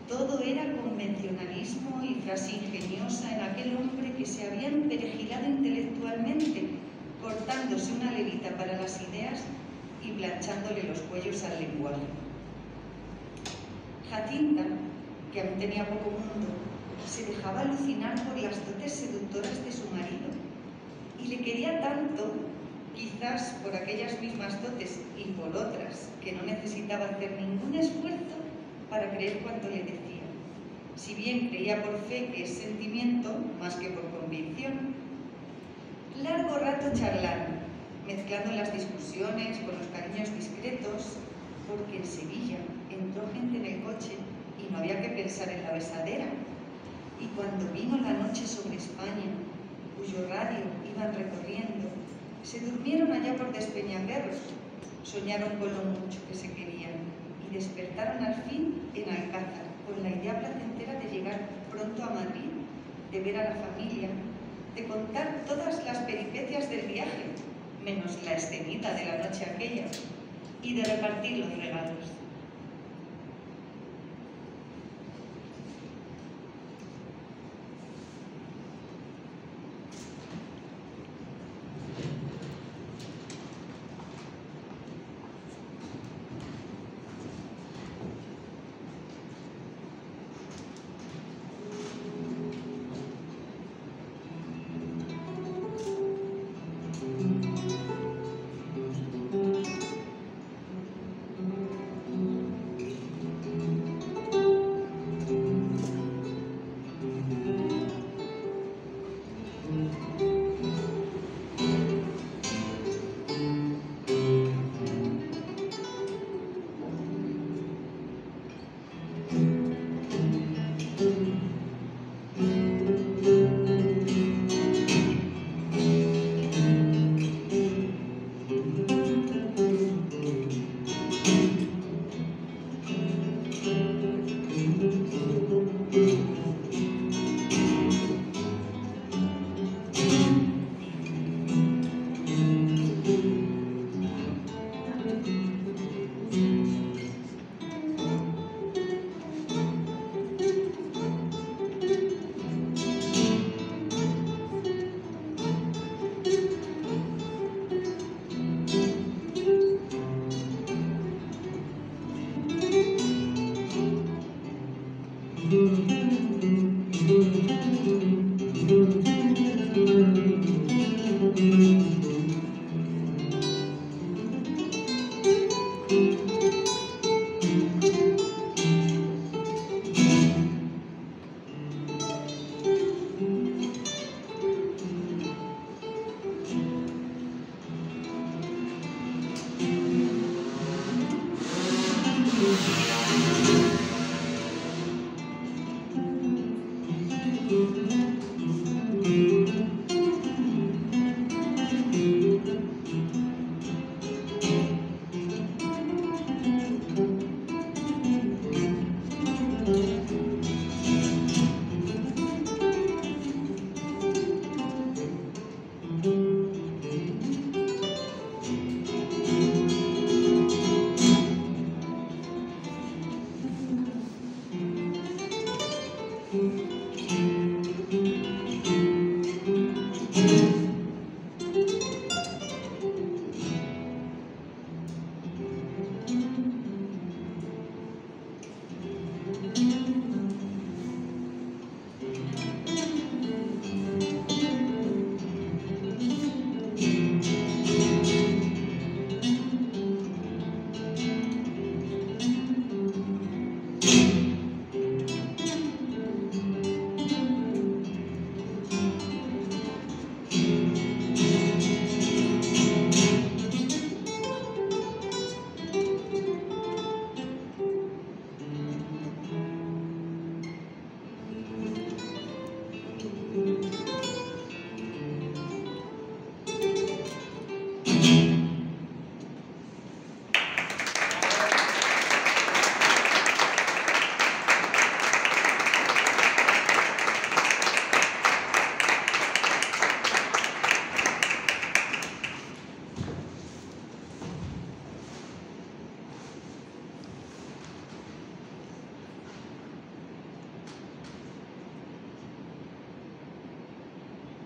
Todo era convencionalismo y frase ingeniosa en aquel hombre que se había emperejilado intelectualmente, cortándose una levita para las ideas y planchándole los cuellos al lenguaje. Jacinta, que aún tenía poco mundo, se dejaba alucinar por las dotes seductoras de su marido y le quería tanto, quizás por aquellas mismas dotes y por otras, que no necesitaba hacer ningún esfuerzo para creer cuanto le decía, si bien creía por fe que es sentimiento más que por convicción. Largo rato charlaron, mezclando las discusiones con los cariños discretos, porque en Sevilla entró gente en el coche y no había que pensar en la besadera. Y cuando vino la noche sobre España, cuyo radio iban recorriendo, se durmieron allá por Despeñaperros, soñaron con lo mucho que se querían y despertaron al fin en Alcázar, con la idea placentera de llegar pronto a Madrid, de ver a la familia, de contar todas las peripecias del viaje, menos la escenita de la noche aquella, y de repartir los regalos.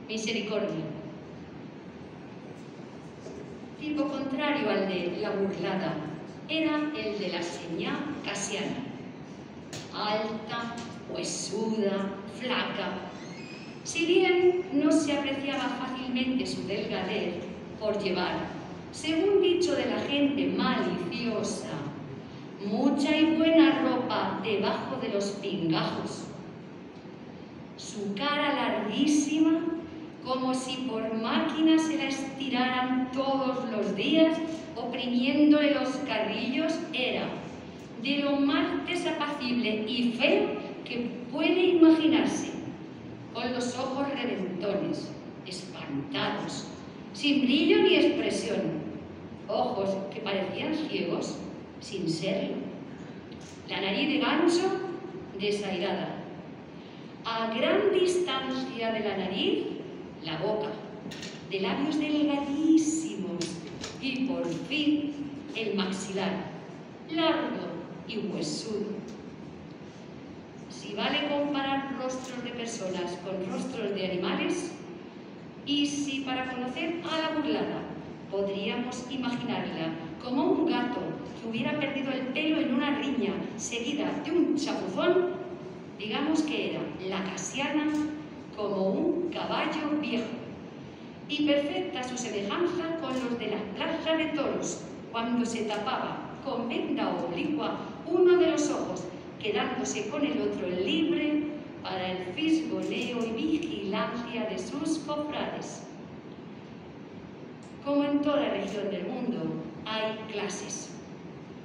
Misericordia. Tipo contrario al de la burlada, era el de la señá casiana. Alta, huesuda, flaca. Si bien no se apreciaba fácilmente su delgadez por llevar, según dicho de la gente maliciosa, mucha y buena ropa debajo de los pingajos. Su cara larguísima, como si por máquina se la estiraran todos los días, oprimiéndole los carrillos, era de lo más desapacible y feo que puede imaginarse, con los ojos reventones, espantados, sin brillo ni expresión, ojos que parecían ciegos, sin serlo, la nariz de gancho, desairada, a gran distancia de la nariz, la boca, de labios delgadísimos y por fin el maxilar, largo y huesudo. Si vale comparar rostros de personas con rostros de animales, y si para conocer a la burlada podríamos imaginarla como un gato que hubiera perdido el pelo en una riña seguida de un chapuzón, digamos que era la casiana como un caballo viejo, y perfecta su semejanza con los de la plaza de toros, cuando se tapaba con venda oblicua uno de los ojos, quedándose con el otro libre para el fisgoneo y vigilancia de sus cofrades. Como en toda región del mundo, hay clases,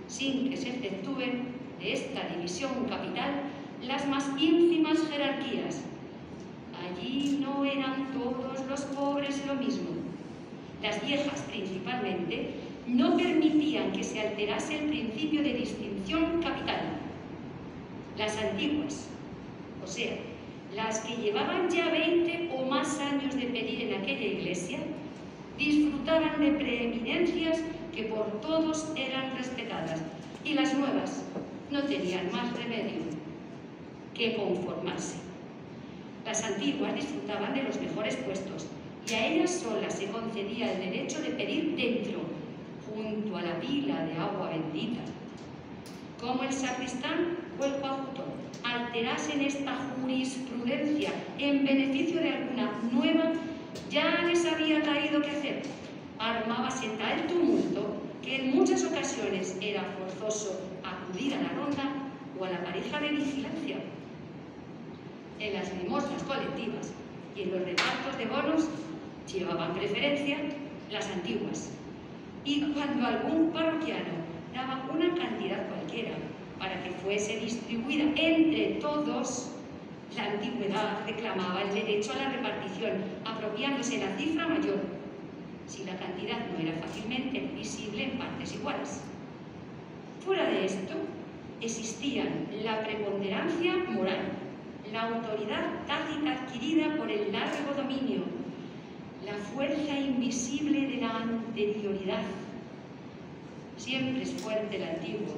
sin que se exceptúen de esta división capital las más ínfimas jerarquías. Allí no eran todos los pobres lo mismo. Las viejas, principalmente, no permitían que se alterase el principio de distinción capital. Las antiguas, o sea, las que llevaban ya 20 o más años de pedir en aquella iglesia, disfrutaban de preeminencias que por todos eran respetadas, y las nuevas no tenían más remedio que conformarse. Las antiguas disfrutaban de los mejores puestos, y a ellas solas se concedía el derecho de pedir dentro, junto a la pila de agua bendita. Como el sacristán o el coadjutor, alterasen esta jurisprudencia en beneficio de alguna nueva, ya les había traído que hacer. Armábase tal tumulto que en muchas ocasiones era forzoso acudir a la ronda o a la pareja de vigilancia. En las limosnas colectivas y en los repartos de bonos llevaban preferencia las antiguas. Y cuando algún parroquiano daba una cantidad cualquiera para que fuese distribuida entre todos, la antigüedad reclamaba el derecho a la repartición, apropiándose la cifra mayor, si la cantidad no era fácilmente divisible en partes iguales. Fuera de esto, existían la preponderancia moral, la autoridad tácita adquirida por el largo dominio, la fuerza invisible de la anterioridad. Siempre es fuerte el antiguo,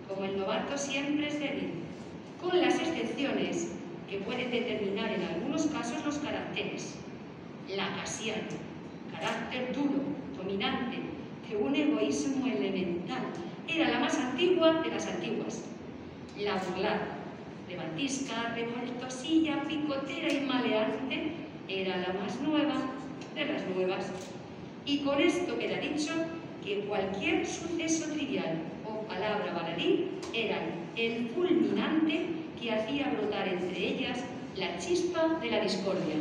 como el novato siempre es débil, con las excepciones que pueden determinar en algunos casos los caracteres. La casiana, carácter duro, dominante, de un egoísmo elemental, era la más antigua de las antiguas. La burlada, levantisca, revoltosilla, picotera y maleante, era la más nueva de las nuevas. Y con esto queda dicho que cualquier suceso trivial o palabra baladí era el fulminante que hacía brotar entre ellas la chispa de la discordia.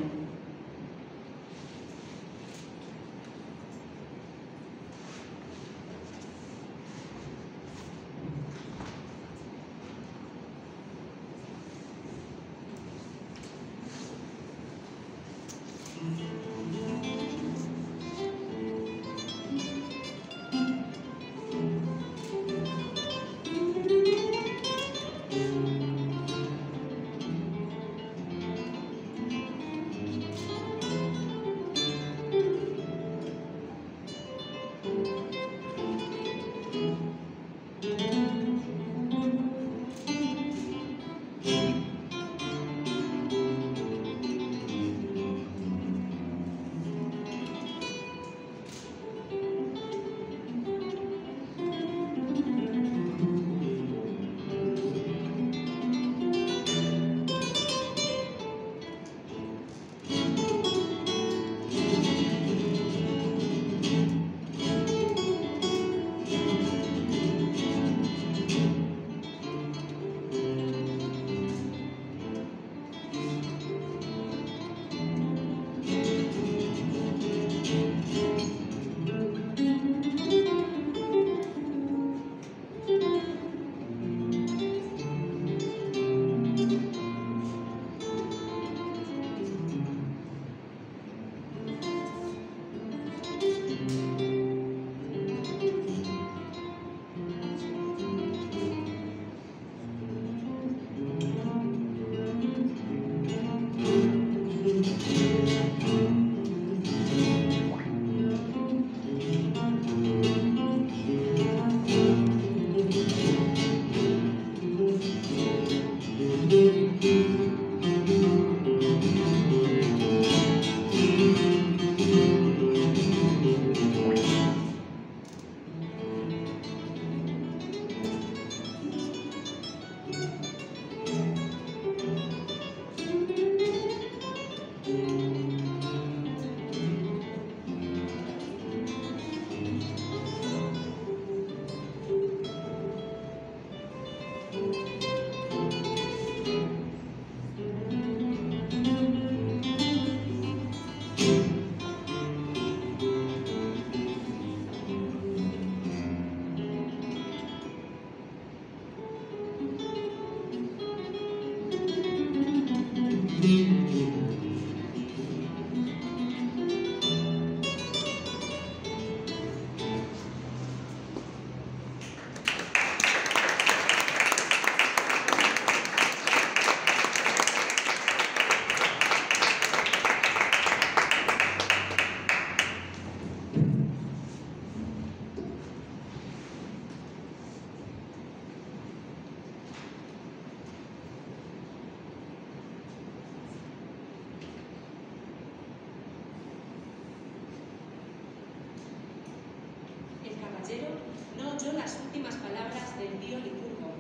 No oyó las últimas palabras del tío Licurgo,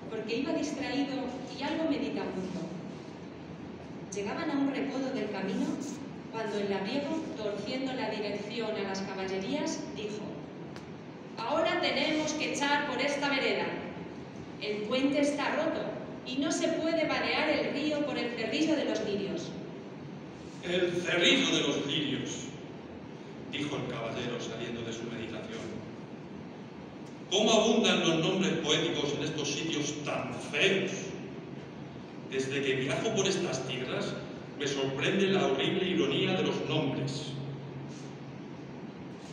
porque iba distraído y algo meditabundo. Llegaban a un recodo del camino cuando el labriego, torciendo la dirección a las caballerías, dijo: «Ahora tenemos que echar por esta vereda. El puente está roto y no se puede vadear el río por el cerrillo de los lirios». «El cerrillo de los lirios», dijo el caballero saliendo de su meditación. «¿Cómo abundan los nombres poéticos en estos sitios tan feos? Desde que viajo por estas tierras me sorprende la horrible ironía de los nombres.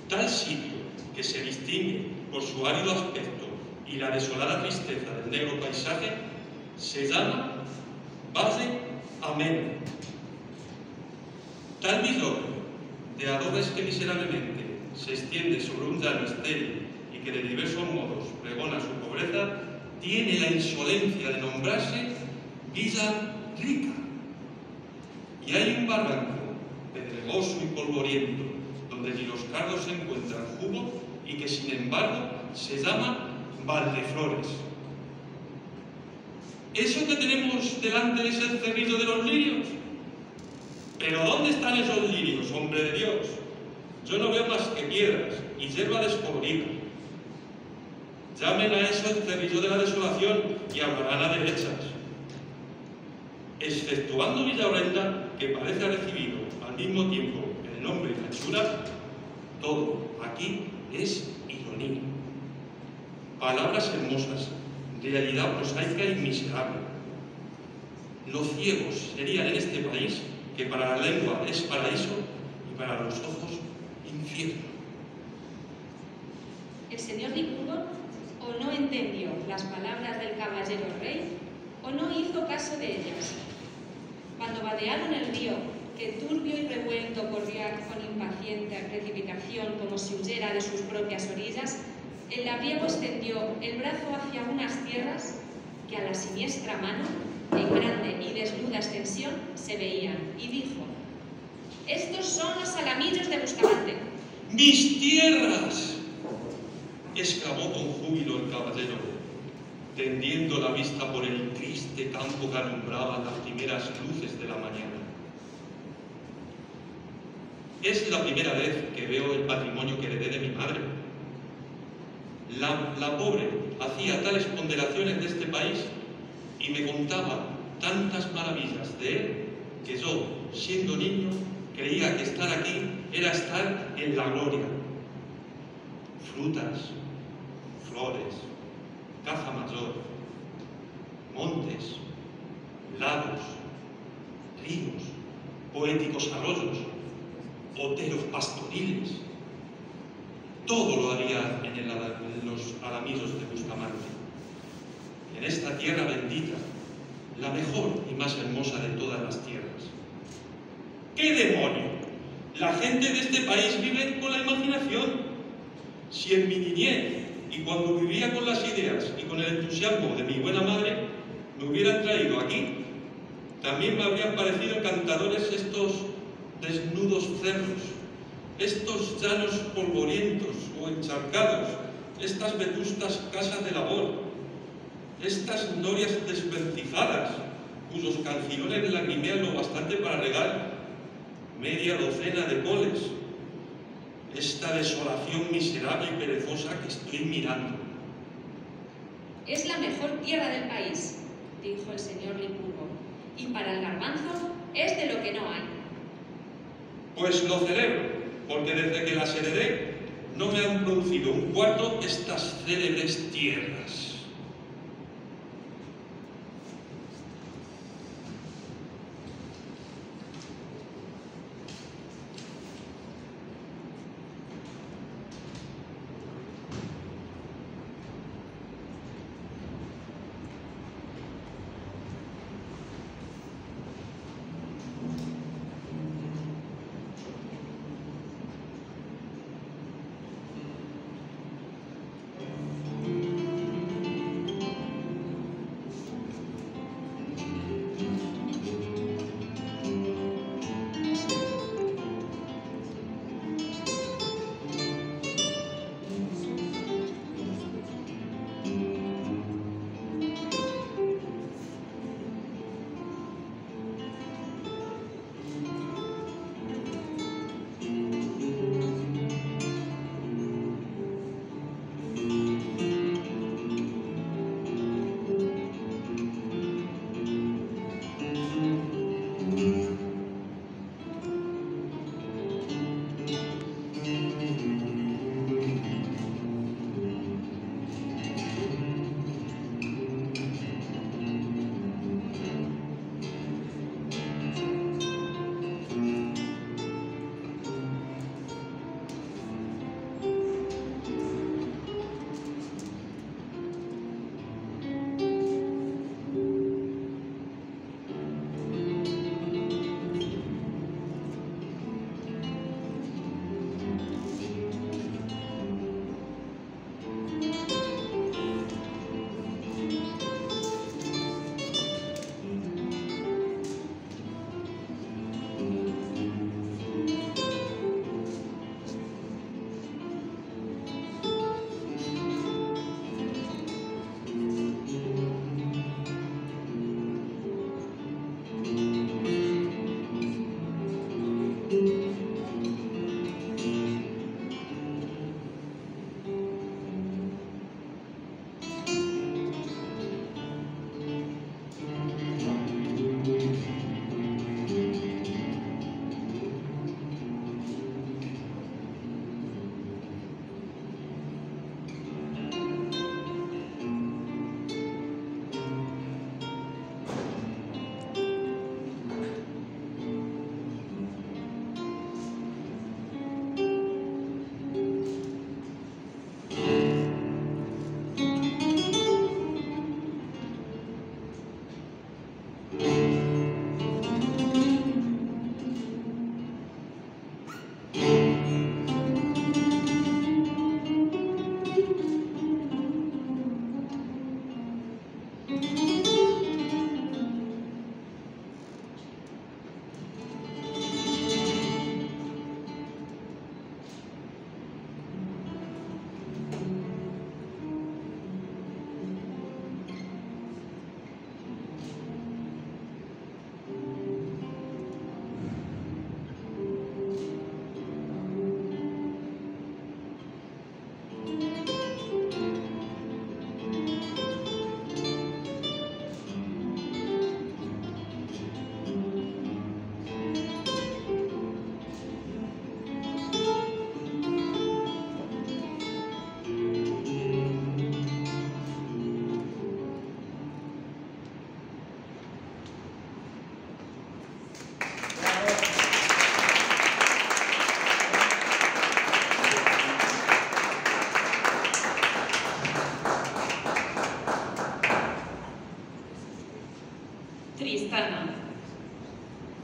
Tal sitio que se distingue por su árido aspecto y la desolada tristeza del negro paisaje se llama Valle Ameno. Tal villorrio de adobes que miserablemente se extiende sobre un llano estéril y que de diversos modos pregona su pobreza, tiene la insolencia de nombrarse Villa Rica. Y hay un barranco pedregoso y polvoriento donde ni los cardos encuentran jugo y que sin embargo se llama Valdeflores. ¿Eso que tenemos delante es el cerrillo de los lirios? ¿Pero dónde están esos lirios, hombre de Dios? Yo no veo más que piedras y hierba descolorida. Llamen a eso el cerrillo de la desolación y hablarán a derechas. Exceptuando Villaurrenda, que parece haber recibido al mismo tiempo el nombre y la hechura, todo aquí es ironía. Palabras hermosas, realidad prosaica y miserable. Los ciegos serían en este país, que para la lengua es paraíso y para los ojos infierno. El señor Licurgo o no entendió las palabras del caballero rey o no hizo caso de ellas. Cuando vadearon el río, que turbio y revuelto corría con impaciente precipitación como si huyera de sus propias orillas, el labriego extendió el brazo hacia unas tierras que a la siniestra mano, en grande y desnuda extensión, se veían, y dijo: «Estos son los alamillos de Bustamante». «¡Mis tierras!», exclamó con júbilo el caballero, tendiendo la vista por el triste campo que alumbraban las primeras luces de la mañana. «Es la primera vez que veo el patrimonio que heredé de mi madre. La pobre hacía tales ponderaciones de este país y me contaba tantas maravillas de él que yo, siendo niño, creía que estar aquí era estar en la gloria. Frutas, flores, caza mayor, montes, lagos, ríos, poéticos arroyos, oteros pastoriles. Todo lo haría en los alamillos de Bustamante. En esta tierra bendita, la mejor y más hermosa de todas las tierras. ¡Qué demonio! La gente de este país vive con la imaginación. Si en mi niñez y cuando vivía con las ideas y con el entusiasmo de mi buena madre me hubieran traído aquí, también me habrían parecido encantadores estos desnudos cerros, estos llanos polvorientos o encharcados, estas vetustas casas de labor, estas norias desvencijadas, cuyos cancilones lagrimean lo bastante para regar media docena de coles, esta desolación miserable y perezosa que estoy mirando». «Es la mejor tierra del país», dijo el señor Licurgo, «y para el garbanzo es de lo que no hay». «Pues lo celebro, porque desde que las heredé no me han producido un cuarto estas célebres tierras».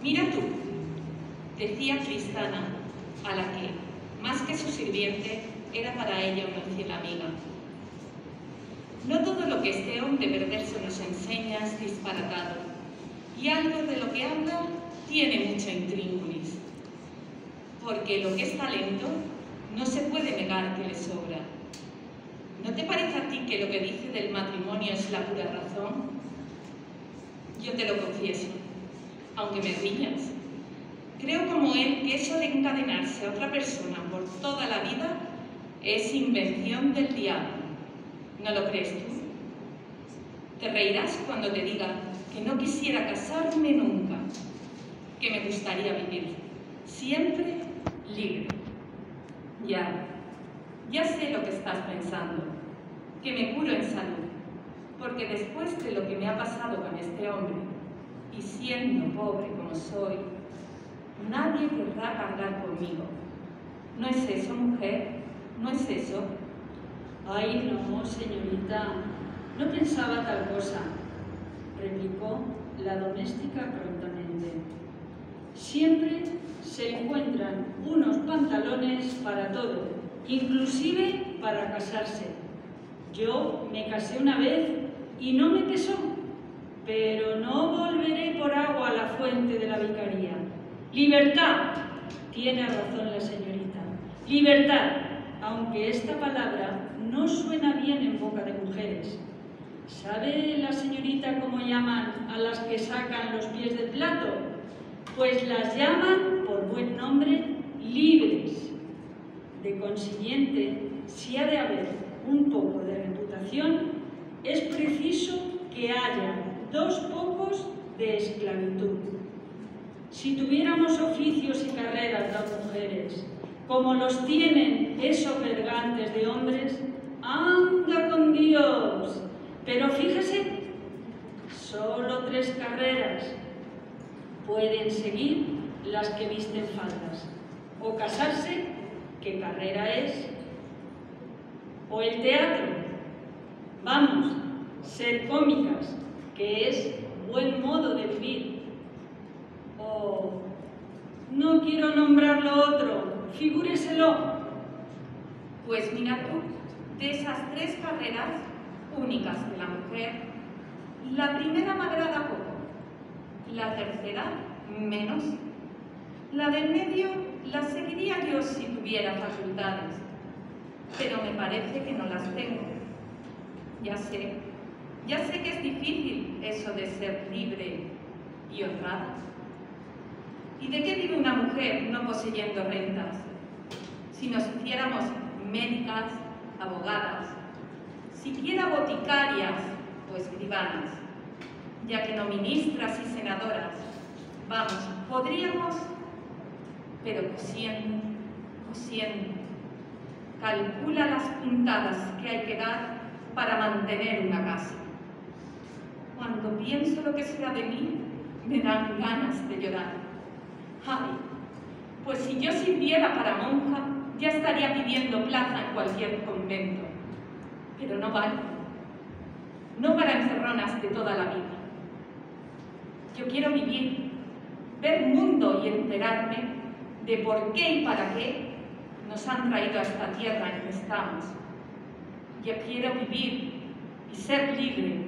Mira tú, decía Tristana, a la que, más que su sirviente, era para ella una fiel amiga. No todo lo que este hombre perverso nos enseña es disparatado, y algo de lo que habla tiene mucha intríngulis, porque lo que es talento no se puede negar que le sobra. ¿No te parece a ti que lo que dice del matrimonio es la pura razón? Yo te lo confieso, aunque me riñas. Creo como él que eso de encadenarse a otra persona por toda la vida es invención del diablo. ¿No lo crees tú? Te reirás cuando te diga que no quisiera casarme nunca, que me gustaría vivir siempre libre. Ya sé lo que estás pensando, que me curo en salud, porque después de lo que me ha pasado con este hombre, y siendo pobre como soy, nadie querrá cargar conmigo. ¿No es eso, mujer? ¿No es eso? Ay, no, señorita, no pensaba tal cosa, replicó la doméstica prontamente. Siempre se encuentran unos pantalones para todo, inclusive para casarse. Yo me casé una vez y no me pesó, pero no volveré por agua a la fuente de la vicaría. Libertad, tiene razón la señorita, libertad, aunque esta palabra no suena bien en boca de mujeres. ¿Sabe la señorita cómo llaman a las que sacan los pies del plato? Pues las llaman, por buen nombre, libres. De consiguiente, si ha de haber un poco de reputación, es preciso que haya 2 pocos de esclavitud. Si tuviéramos oficios y carreras las mujeres, como los tienen esos vergantes de hombres, ¡anda con Dios! Pero fíjese, solo 3 carreras pueden seguir las que visten faldas, o casarse, ¿qué carrera es? O el teatro, vamos, ser cómicas, que es buen modo de vivir. O no quiero nombrar lo otro, figúreselo. Pues mira tú, de esas 3 carreras únicas de la mujer, la primera me agrada poco, la tercera menos, la del medio la seguiría yo si tuviera facultades, pero me parece que no las tengo. Ya sé que es difícil eso de ser libre y honrada. ¿Y de qué vive una mujer no poseyendo rentas? Si nos hiciéramos médicas, abogadas, siquiera boticarias o escribanas, ya que no ministras y senadoras, vamos, podríamos, pero cosiendo, calcula las puntadas que hay que dar para mantener una casa. Cuando pienso lo que será de mí, me dan ganas de llorar. Ay, pues si yo sirviera para monja, ya estaría pidiendo plaza en cualquier convento. Pero no vale. No para encerronas de toda la vida. Yo quiero vivir, ver mundo y enterarme de por qué y para qué nos han traído a esta tierra en que estamos. Yo quiero vivir y ser libre.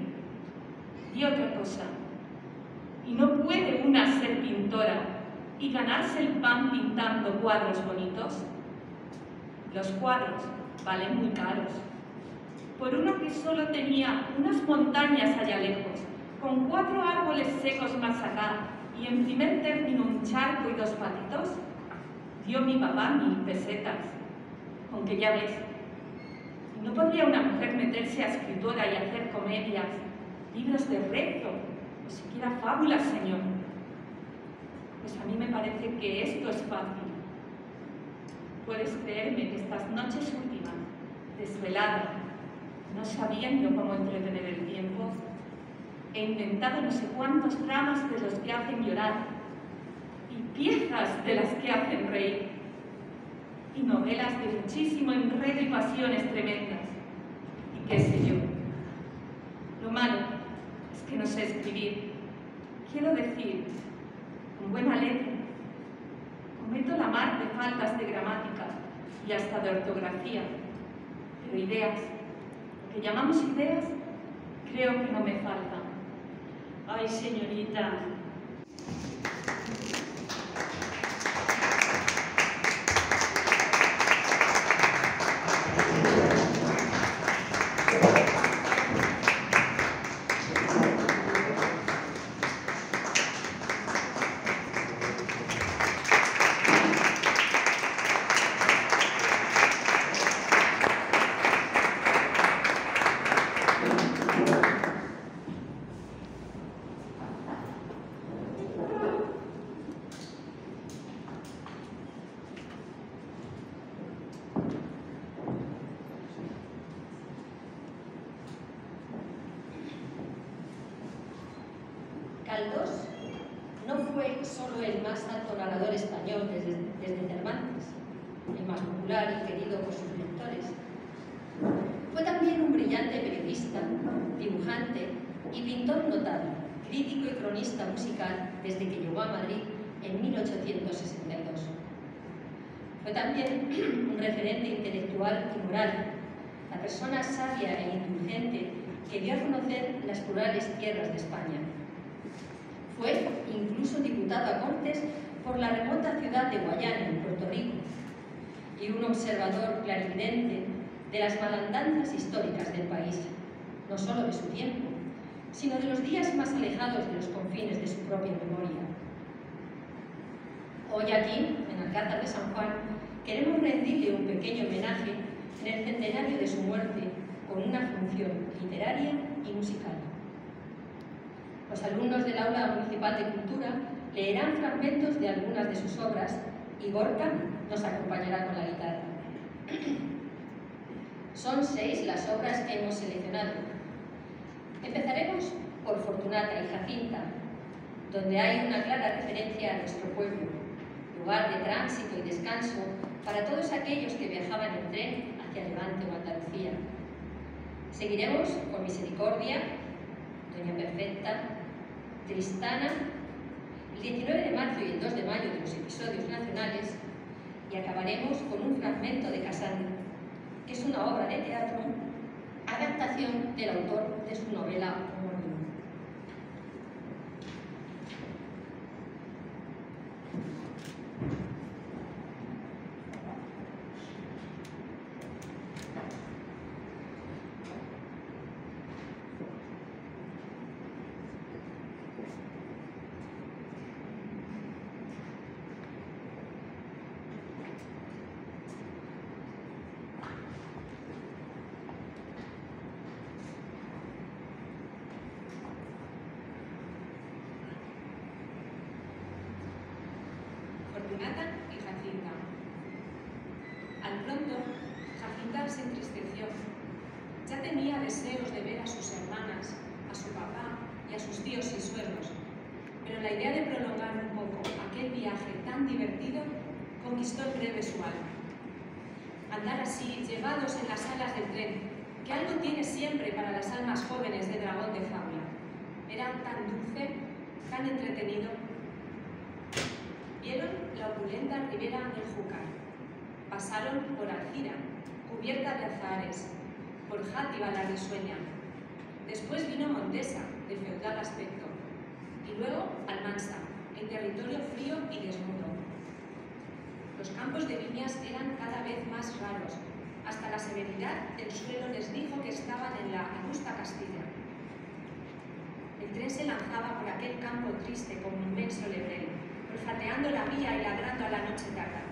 Y otra cosa, ¿y no puede una ser pintora y ganarse el pan pintando cuadros bonitos? Los cuadros valen muy caros. Por uno que solo tenía unas montañas allá lejos, con 4 árboles secos más acá, y en primer término un charco y 2 patitos, dio mi papá 1000 pesetas. Aunque ya ves, ¿no podría una mujer meterse a escritora y hacer comedias, libros de rezo, o siquiera fábulas, señor? Pues a mí me parece que esto es fácil. Puedes creerme que estas noches últimas, desvelada, no sabiendo cómo entretener el tiempo, he inventado no sé cuántos dramas de los que hacen llorar y piezas de las que hacen reír y novelas de muchísimo enredo y pasiones tremendas y qué sé yo. Lo malo es que no sé escribir. Quiero decir, con buena faltas de gramática y hasta de ortografía. Pero ideas, lo que llamamos ideas, creo que no me faltan. Ay, señorita. Caldós no fue solo el más alto narrador español desde Cervantes, el más popular y querido por sus lectores. Fue también un brillante periodista, dibujante y pintor notable, crítico y cronista musical desde que llegó a Madrid en 1862. Fue también un referente intelectual y moral, la persona sabia e indulgente que dio a conocer las plurales tierras de España. Fue incluso diputado a Cortes por la remota ciudad de Guayana, en Puerto Rico, y un observador clarividente de las malandanzas históricas del país, no solo de su tiempo, sino de los días más alejados de los confines de su propia memoria. Hoy aquí, en Alcázar de San Juan, queremos rendirle un pequeño homenaje en el centenario de su muerte con una función literaria y musical. Los alumnos del Aula Municipal de Cultura leerán fragmentos de algunas de sus obras y Gorka nos acompañará con la guitarra. Son 6 las obras que hemos seleccionado. Empezaremos por Fortunata y Jacinta, donde hay una clara referencia a nuestro pueblo, lugar de tránsito y descanso para todos aquellos que viajaban en tren hacia Levante o Andalucía. Seguiremos con Misericordia, Doña Perfecta, Tristana, el 19 de marzo y el 2 de mayo de los episodios nacionales, y acabaremos con un fragmento de Casandra, que es una obra de teatro, adaptación del autor de su novela homónima. Fortunata y Jacinta. Al pronto, Jacinta se entristeció. Ya tenía deseos de ver a sus hermanas, a su papá y a sus tíos y suegros, pero la idea de prolongar un poco aquel viaje tan divertido conquistó en breve su alma. Andar así, llevados en las alas del tren, que algo tiene siempre para las almas jóvenes de dragón de fábula, era tan dulce, tan entretenido. Vieron la opulenta ribera del Júcar, pasaron por Alcira, cubierta de azahares, por Játiva la risueña, después vino Montesa, de feudal aspecto, y luego Almansa, en territorio frío y desnudo. Los campos de viñas eran cada vez más raros, hasta la severidad del suelo les dijo que estaban en la angusta Castilla. El tren se lanzaba por aquel campo triste como un inmenso lebrel, olfateando la vía y ladrando a la noche tarda,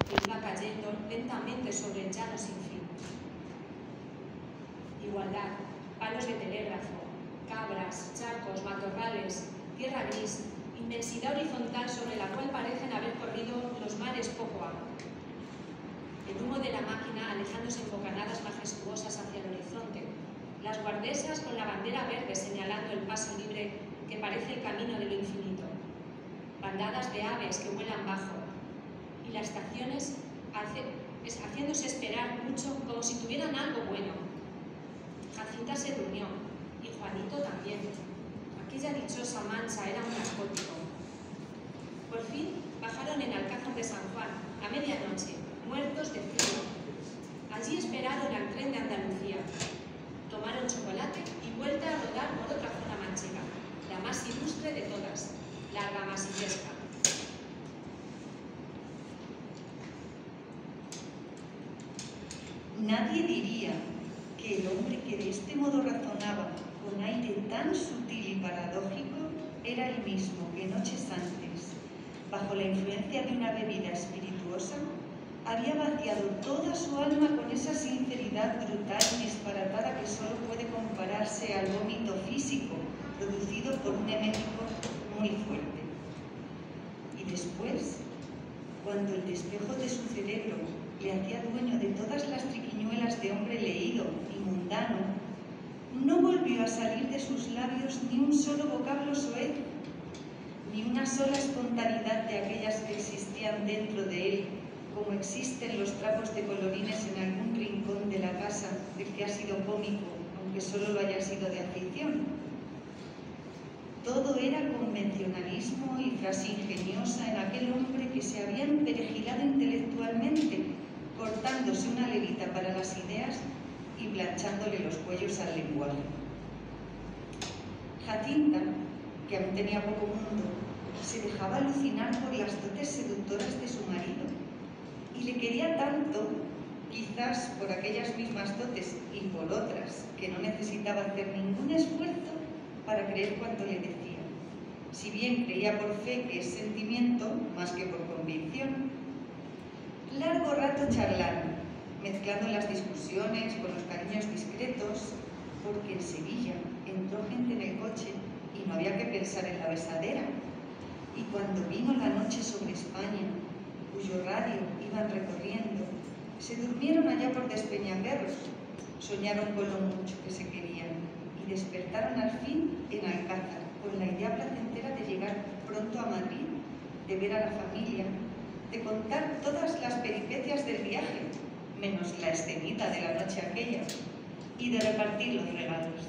que iba cayendo lentamente sobre el llano sin fin. Igualdad, palos de telégrafo, cabras, charcos, matorrales, tierra gris, inmensidad horizontal sobre la cual parecen haber corrido los mares poco agua. El humo de la máquina alejándose en bocanadas majestuosas hacia el horizonte, las guardesas con la bandera verde señalando el paso libre que parece el camino de lo infinito, bandadas de aves que vuelan bajo, y las estaciones haciéndose esperar mucho como si tuvieran algo bueno. Jacinta se durmió, y Juanito también. Aquella dichosa mancha era un narcótico. Por fin, bajo bajaron en Alcázar de San Juan a medianoche, muertos de frío. Allí esperaron al tren de Andalucía. Tomaron chocolate y vuelta a rodar por otra zona manchega, la más ilustre de todas, la Argamasillesca. Nadie diría que el hombre que de este modo razonaba, con aire tan sutil y paradójico, era el mismo que noches antes, bajo la influencia de una bebida espirituosa, había vaciado toda su alma con esa sinceridad brutal y disparatada que solo puede compararse al vómito físico producido por un emético muy fuerte. Y después, cuando el despejo de su cerebro le hacía dueño de todas las triquiñuelas de hombre leído y mundano, no volvió a salir de sus labios ni un solo vocablo soez, ni una sola espontaneidad de aquellas que existían dentro de él, como existen los trapos de colorines en algún rincón de la casa del que ha sido cómico, aunque solo lo haya sido de afición. Todo era convencionalismo y frase ingeniosa en aquel hombre que se había emperejilado intelectualmente, cortándose una levita para las ideas y blanchándole los cuellos al lenguaje. Jacinta, que aún tenía poco mundo, se dejaba alucinar por las dotes seductoras de su marido y le quería tanto, quizás por aquellas mismas dotes y por otras, que no necesitaba hacer ningún esfuerzo para creer cuanto le decía, si bien creía por fe que es sentimiento más que por convicción. Largo rato charlaron, mezclando las discusiones con los cariños discretos, porque en Sevilla entró gente en el coche y no había que pensar en la besadera. Y cuando vino la noche sobre España, cuyo radio iban recorriendo, se durmieron allá por Despeñaperros, soñaron con lo mucho que se querían y despertaron al fin en Alcázar, con la idea placentera de llegar pronto a Madrid, de ver a la familia, de contar todas las peripecias del viaje, menos la escenita de la noche aquella, y de repartir los regalos.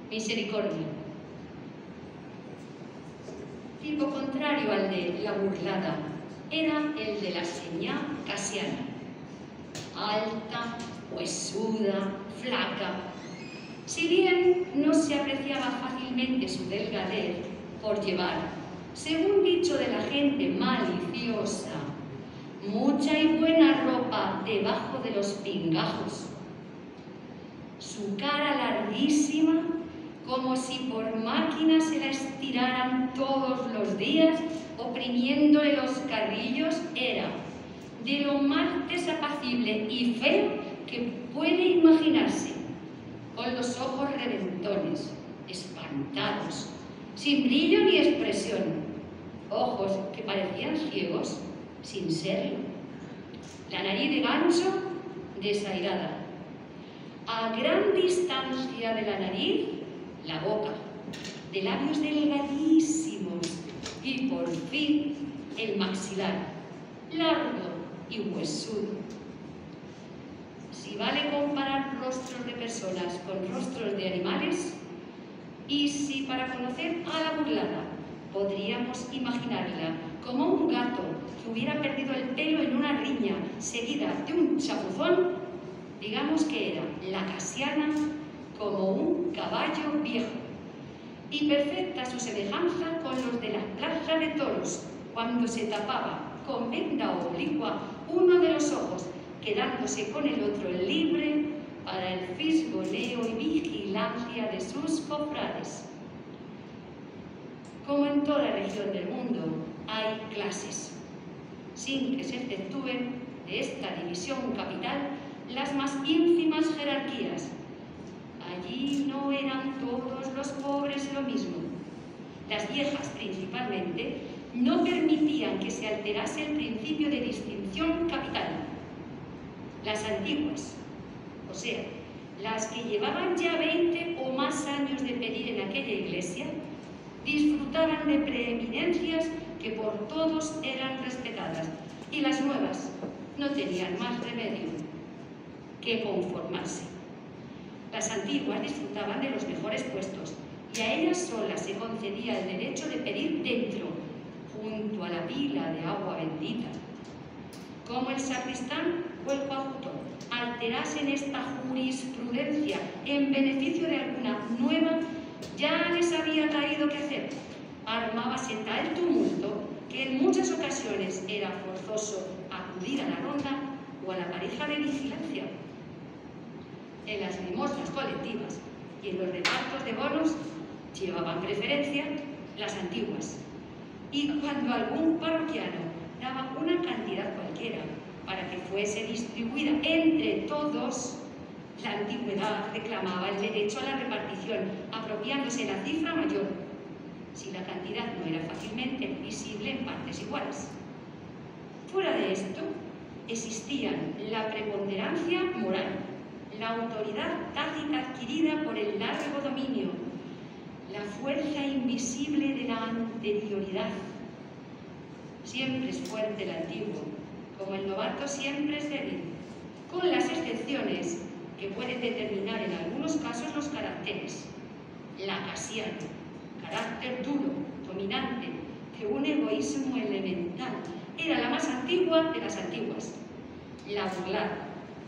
misericordia. Tipo contrario al de la burlada era el de la señá Casiana, alta, huesuda, flaca. Si bien no se apreciaba fácilmente su delgadez por llevar, según dicho de la gente maliciosa, mucha y buena ropa debajo de los pingajos. Su cara larguísima, como si por máquina se la estiraran todos los días, oprimiéndole los carrillos, era de lo más desapacible y feo que puede imaginarse, con los ojos reventones, espantados, sin brillo ni expresión, ojos que parecían ciegos, sin serlo, la nariz de gancho, desairada, a gran distancia de la nariz, la boca, de labios delgadísimos y por fin el maxilar, largo y huesudo. Si vale comparar rostros de personas con rostros de animales, y si para conocer a la burlada podríamos imaginarla como un gato que hubiera perdido el pelo en una riña seguida de un chapuzón, digamos que era la Casiana como un caballo viejo, y perfecta su semejanza con los de la plaza de toros, cuando se tapaba con venda oblicua uno de los ojos, quedándose con el otro libre para el fisgoneo y vigilancia de sus cofrades. Como en toda región del mundo, hay clases, sin que se exceptúen de esta división capital las más ínfimas jerarquías. Allí no eran todos los pobres lo mismo. Las viejas, principalmente, no permitían que se alterase el principio de distinción capital. Las antiguas, o sea, las que llevaban ya 20 o más años de pedir en aquella iglesia, disfrutaban de preeminencias que por todos eran respetadas, y las nuevas no tenían más remedio que conformarse. Las antiguas disfrutaban de los mejores puestos, y a ellas solas se concedía el derecho de pedir dentro, junto a la pila de agua bendita. Como el sacristán o el coadjutor alterasen esta jurisprudencia en beneficio de alguna nueva, ya les había caído que hacer. Armábase tal tumulto que en muchas ocasiones era forzoso acudir a la ronda o a la pareja de vigilancia. En las limosnas colectivas y en los repartos de bonos llevaban preferencia las antiguas. Y cuando algún parroquiano daba una cantidad cualquiera para que fuese distribuida entre todos, la antigüedad reclamaba el derecho a la repartición, apropiándose la cifra mayor, si la cantidad no era fácilmente divisible en partes iguales. Fuera de esto, existían la preponderancia moral, la autoridad tácita adquirida por el largo dominio, la fuerza invisible de la anterioridad. Siempre es fuerte el antiguo, como el novato siempre es débil, con las excepciones que pueden determinar en algunos casos los caracteres. La Casiana, carácter duro, dominante, de un egoísmo elemental, era la más antigua de las antiguas. La burlada,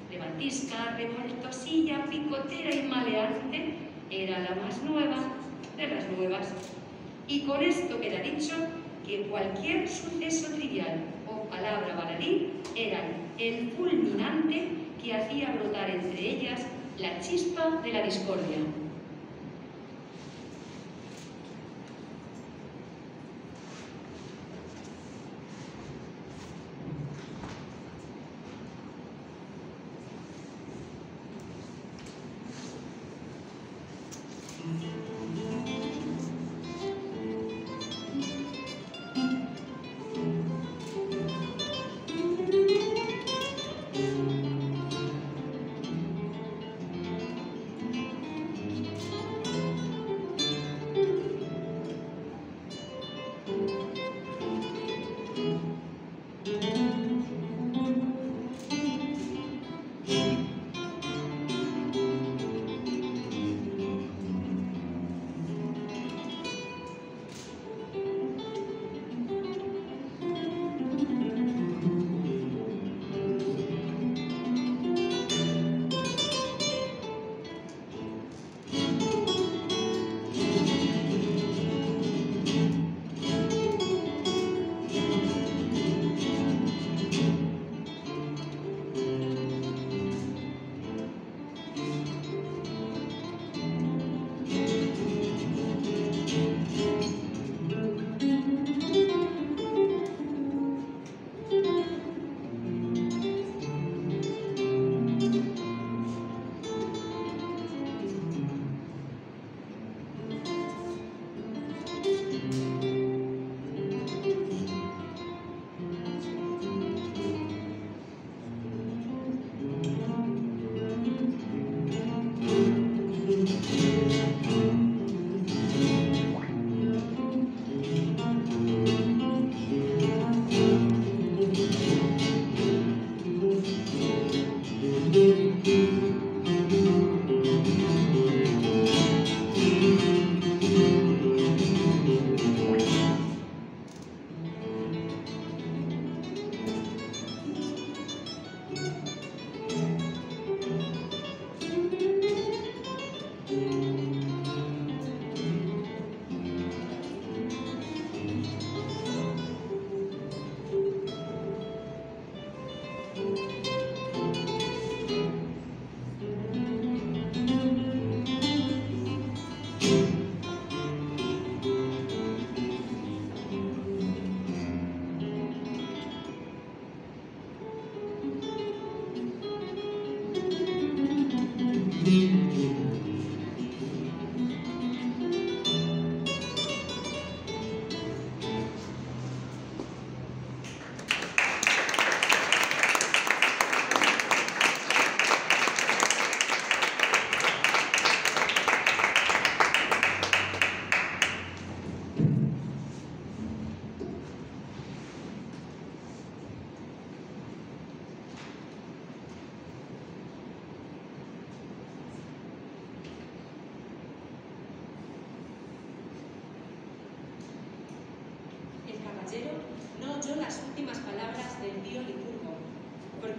levantisca, revoltosilla, picotera y maleante, era la más nueva de las nuevas. Y con esto queda dicho que cualquier suceso trivial o palabra baladí era el fulminante que hacía brotar entre ellas la chispa de la discordia.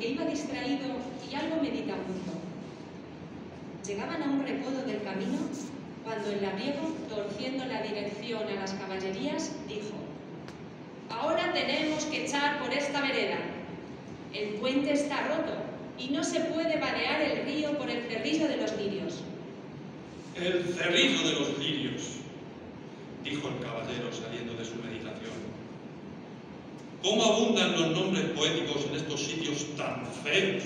porque iba distraído y algo meditabundo. Llegaban a un recodo del camino cuando el labriego, torciendo la dirección a las caballerías, dijo: «Ahora tenemos que echar por esta vereda. El puente está roto y no se puede vadear el río por el cerrillo de los lirios». «El cerrillo de los lirios», dijo el caballero saliendo de su meditación. «¿Cómo abundan los nombres poéticos en estos sitios tan feos?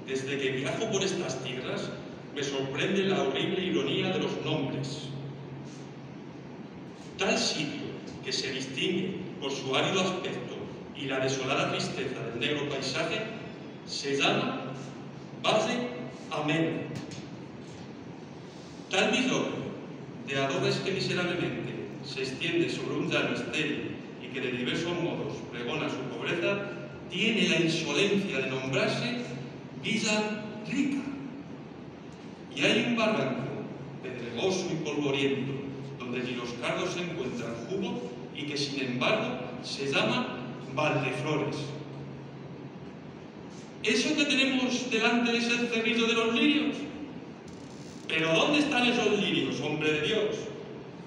Desde que viajo por estas tierras me sorprende la horrible ironía de los nombres. Tal sitio que se distingue por su árido aspecto y la desolada tristeza del negro paisaje se llama Valle Ameno. Tal villorrio de adobes que miserablemente se extiende sobre un llano estéril y que de diversos modos pregona su pobreza, tiene la insolencia de nombrarse Villa Rica. Y hay un barranco pedregoso y polvoriento donde ni los cardos encuentran jugo y que sin embargo se llama Valdeflores. ¿Eso que tenemos delante es el cerrillo de los lirios? ¿Pero dónde están esos lirios, hombre de Dios?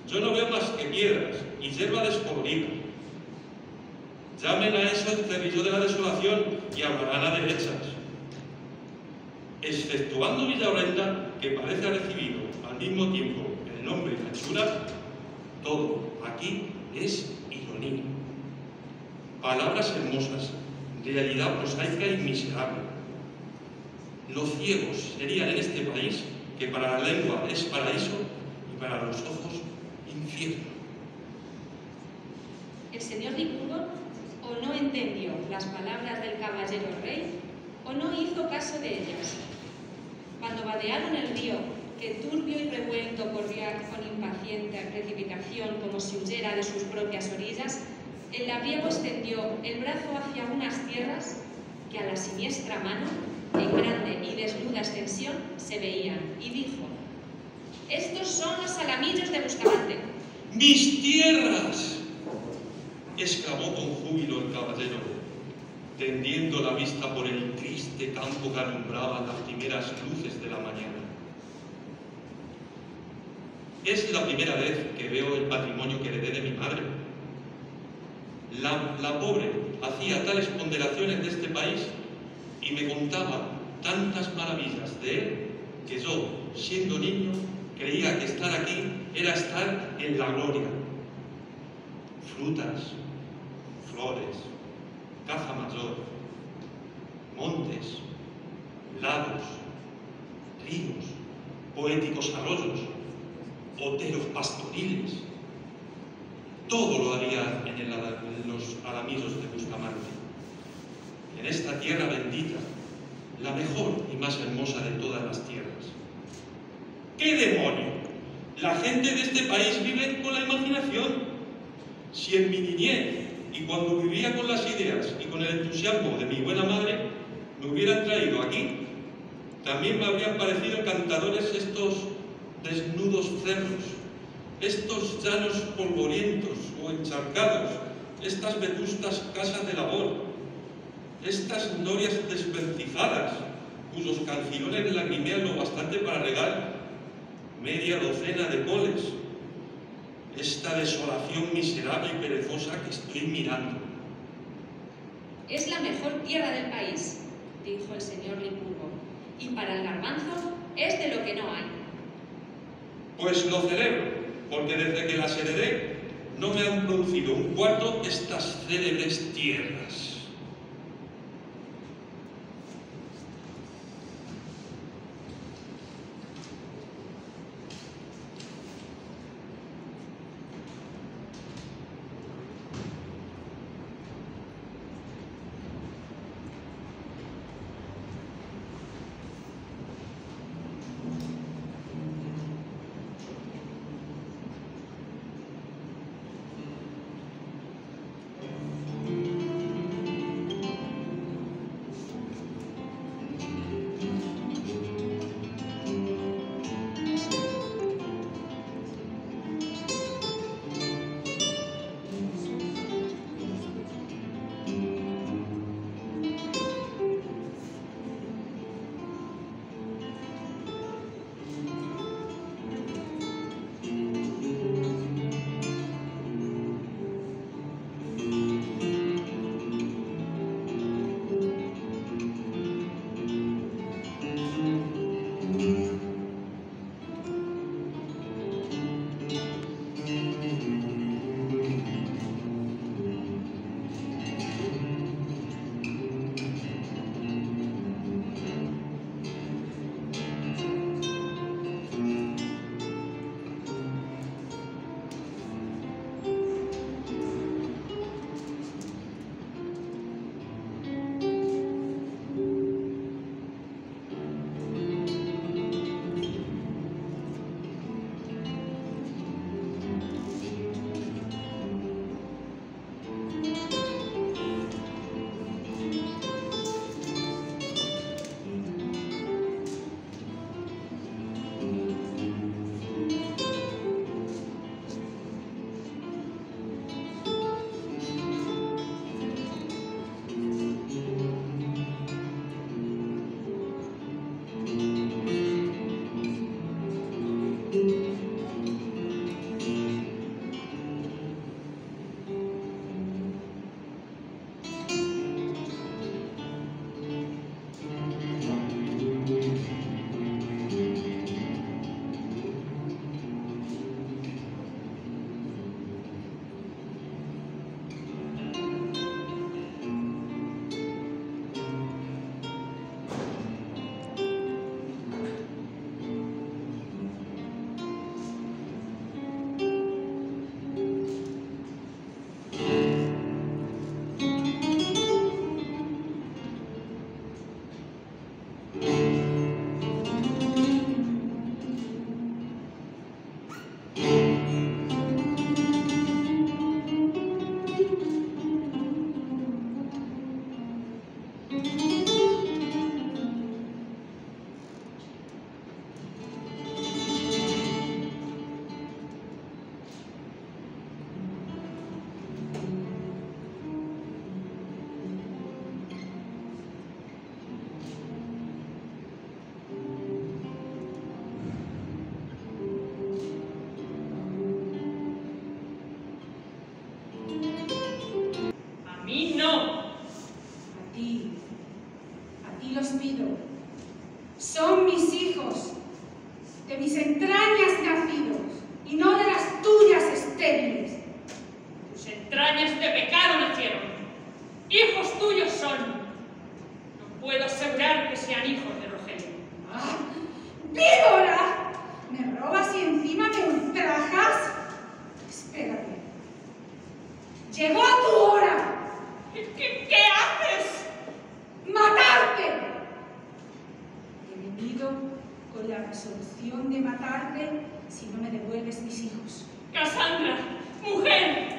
Yo no veo más que piedras y hierba descolorida. Llamen a eso el cerrillo de la desolación y hablarán a derechas. Exceptuando Villaurrenda, que parece haber recibido al mismo tiempo el nombre y la hechura, todo aquí es ironía. Palabras hermosas, realidad prosaica y miserable. Los ciegos serían en este país, que para la lengua es paraíso y para los ojos infierno. El señor Licurgo o no entendió las palabras del caballero rey o no hizo caso de ellas. Cuando vadearon el río, que turbio y revuelto corría con impaciente precipitación como si huyera de sus propias orillas, el labriego extendió el brazo hacia unas tierras que a la siniestra mano, en grande y desnuda extensión, se veían, y dijo: «Estos son los alamillos de Bustamante». «¡Mis tierras!», exclamó con júbilo el caballero, tendiendo la vista por el triste campo que alumbraban las primeras luces de la mañana. «Es la primera vez que veo el patrimonio que heredé de mi madre. La pobre hacía tales ponderaciones de este país y me contaba tantas maravillas de él que yo, siendo niño, creía que estar aquí era estar en la gloria. Frutas, flores, caza mayor, montes, lagos, ríos, poéticos arroyos, oteros pastoriles. Todo lo había en los alamillos de Bustamante. En esta tierra bendita, la mejor y más hermosa de todas las tierras. ¡Qué demonio! La gente de este país vive con la imaginación. Si en mi niñez y cuando vivía con las ideas y con el entusiasmo de mi buena madre me hubieran traído aquí, también me habrían parecido encantadores estos desnudos cerros, estos llanos polvorientos o encharcados, estas vetustas casas de labor, estas norias desvencijadas, cuyos cancilones lagrimean lo bastante para regar media docena de coles, esta desolación miserable y perezosa que estoy mirando». «Es la mejor tierra del país», dijo el señor Licurgo, «y para el garbanzo es de lo que no hay». «Pues lo celebro, porque desde que las heredé no me han producido un cuarto estas célebres tierras». de mis entrañas nacidos y no de las tuyas estériles. Tus entrañas de pecado nacieron. Hijos tuyos son. No puedo asegurar que sean hijos de Rogelio. ¡Ah! ¡Víbora! ¿Me robas y encima me ultrajas? Espérate. ¡Llegó tu hora! ¿Qué haces? ¡Matarte! He venido con la resolución de matarte si no me devuelves mis hijos. Casandra, mujer.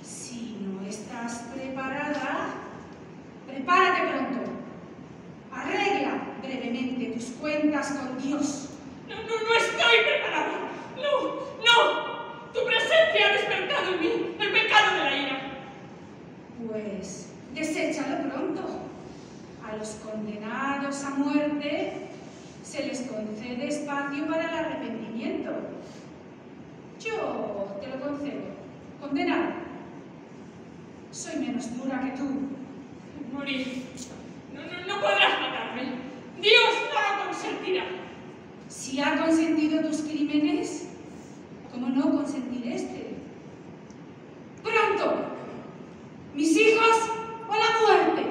Si no estás preparada, prepárate pronto. Arregla brevemente tus cuentas con Dios. No estoy preparada. No. Tu presencia ha despertado en mí el pecado de la ira. Pues deséchalo pronto. A los condenados a muerte se les concede espacio para el arrepentimiento. Yo te lo concedo. Condenado. Soy menos dura que tú. Morir. No podrás matarme. Dios no lo consentirá. Si ha consentido tus crímenes, ¿cómo no consentir este? ¡Pronto! ¿Mis hijos o la muerte?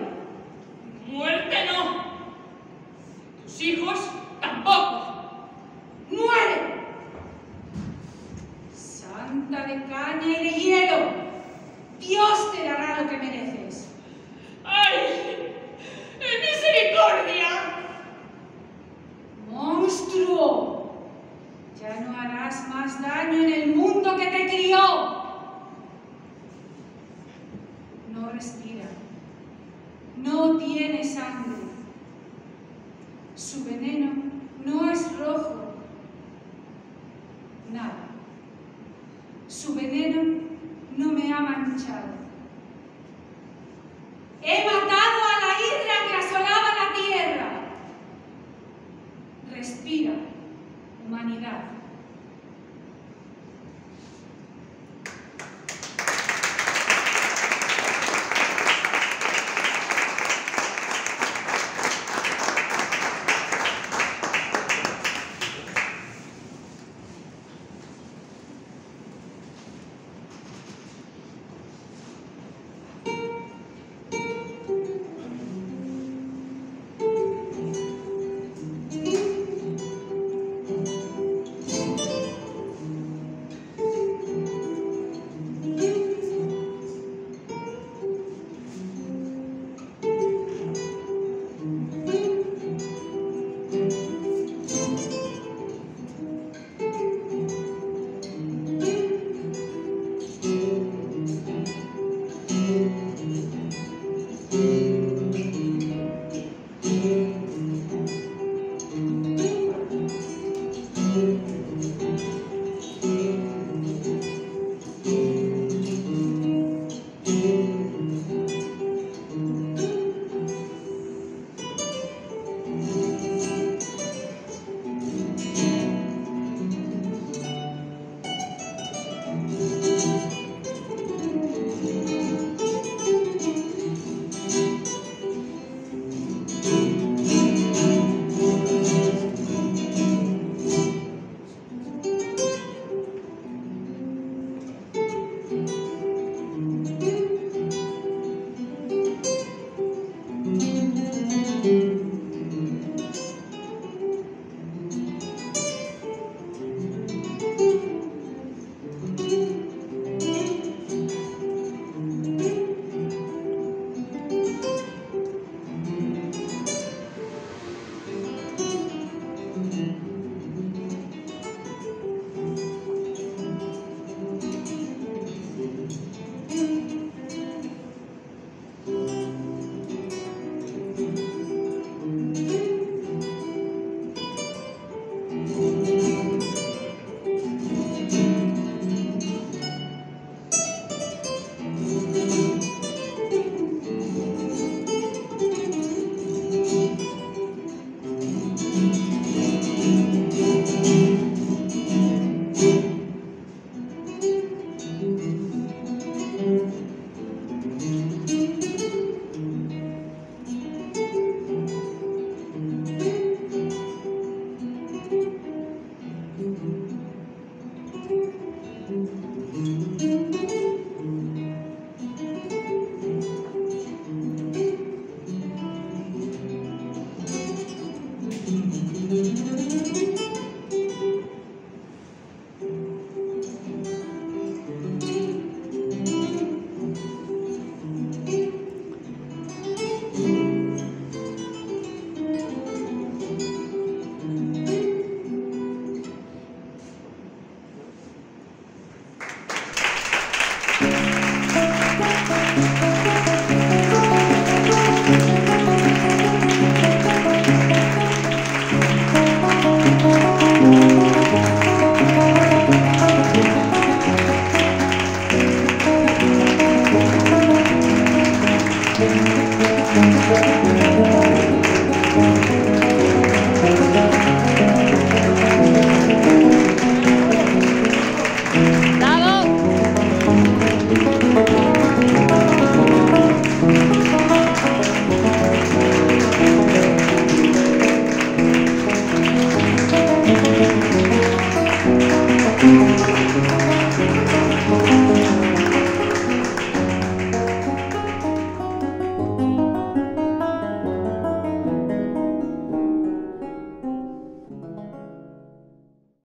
Muerte no. Tus hijos tampoco. ¡Muere! Santa de caña y de hielo, Dios te dará lo que mereces. ¡Ay! ¡Misericordia! ¡Monstruo! Ya no harás más daño en el mundo que te crió. No respira. No tiene sangre. Su veneno no es rojo. Nada. Su veneno no me ha manchado. He matado a la hidra que asolaba la tierra. Respira, humanidad.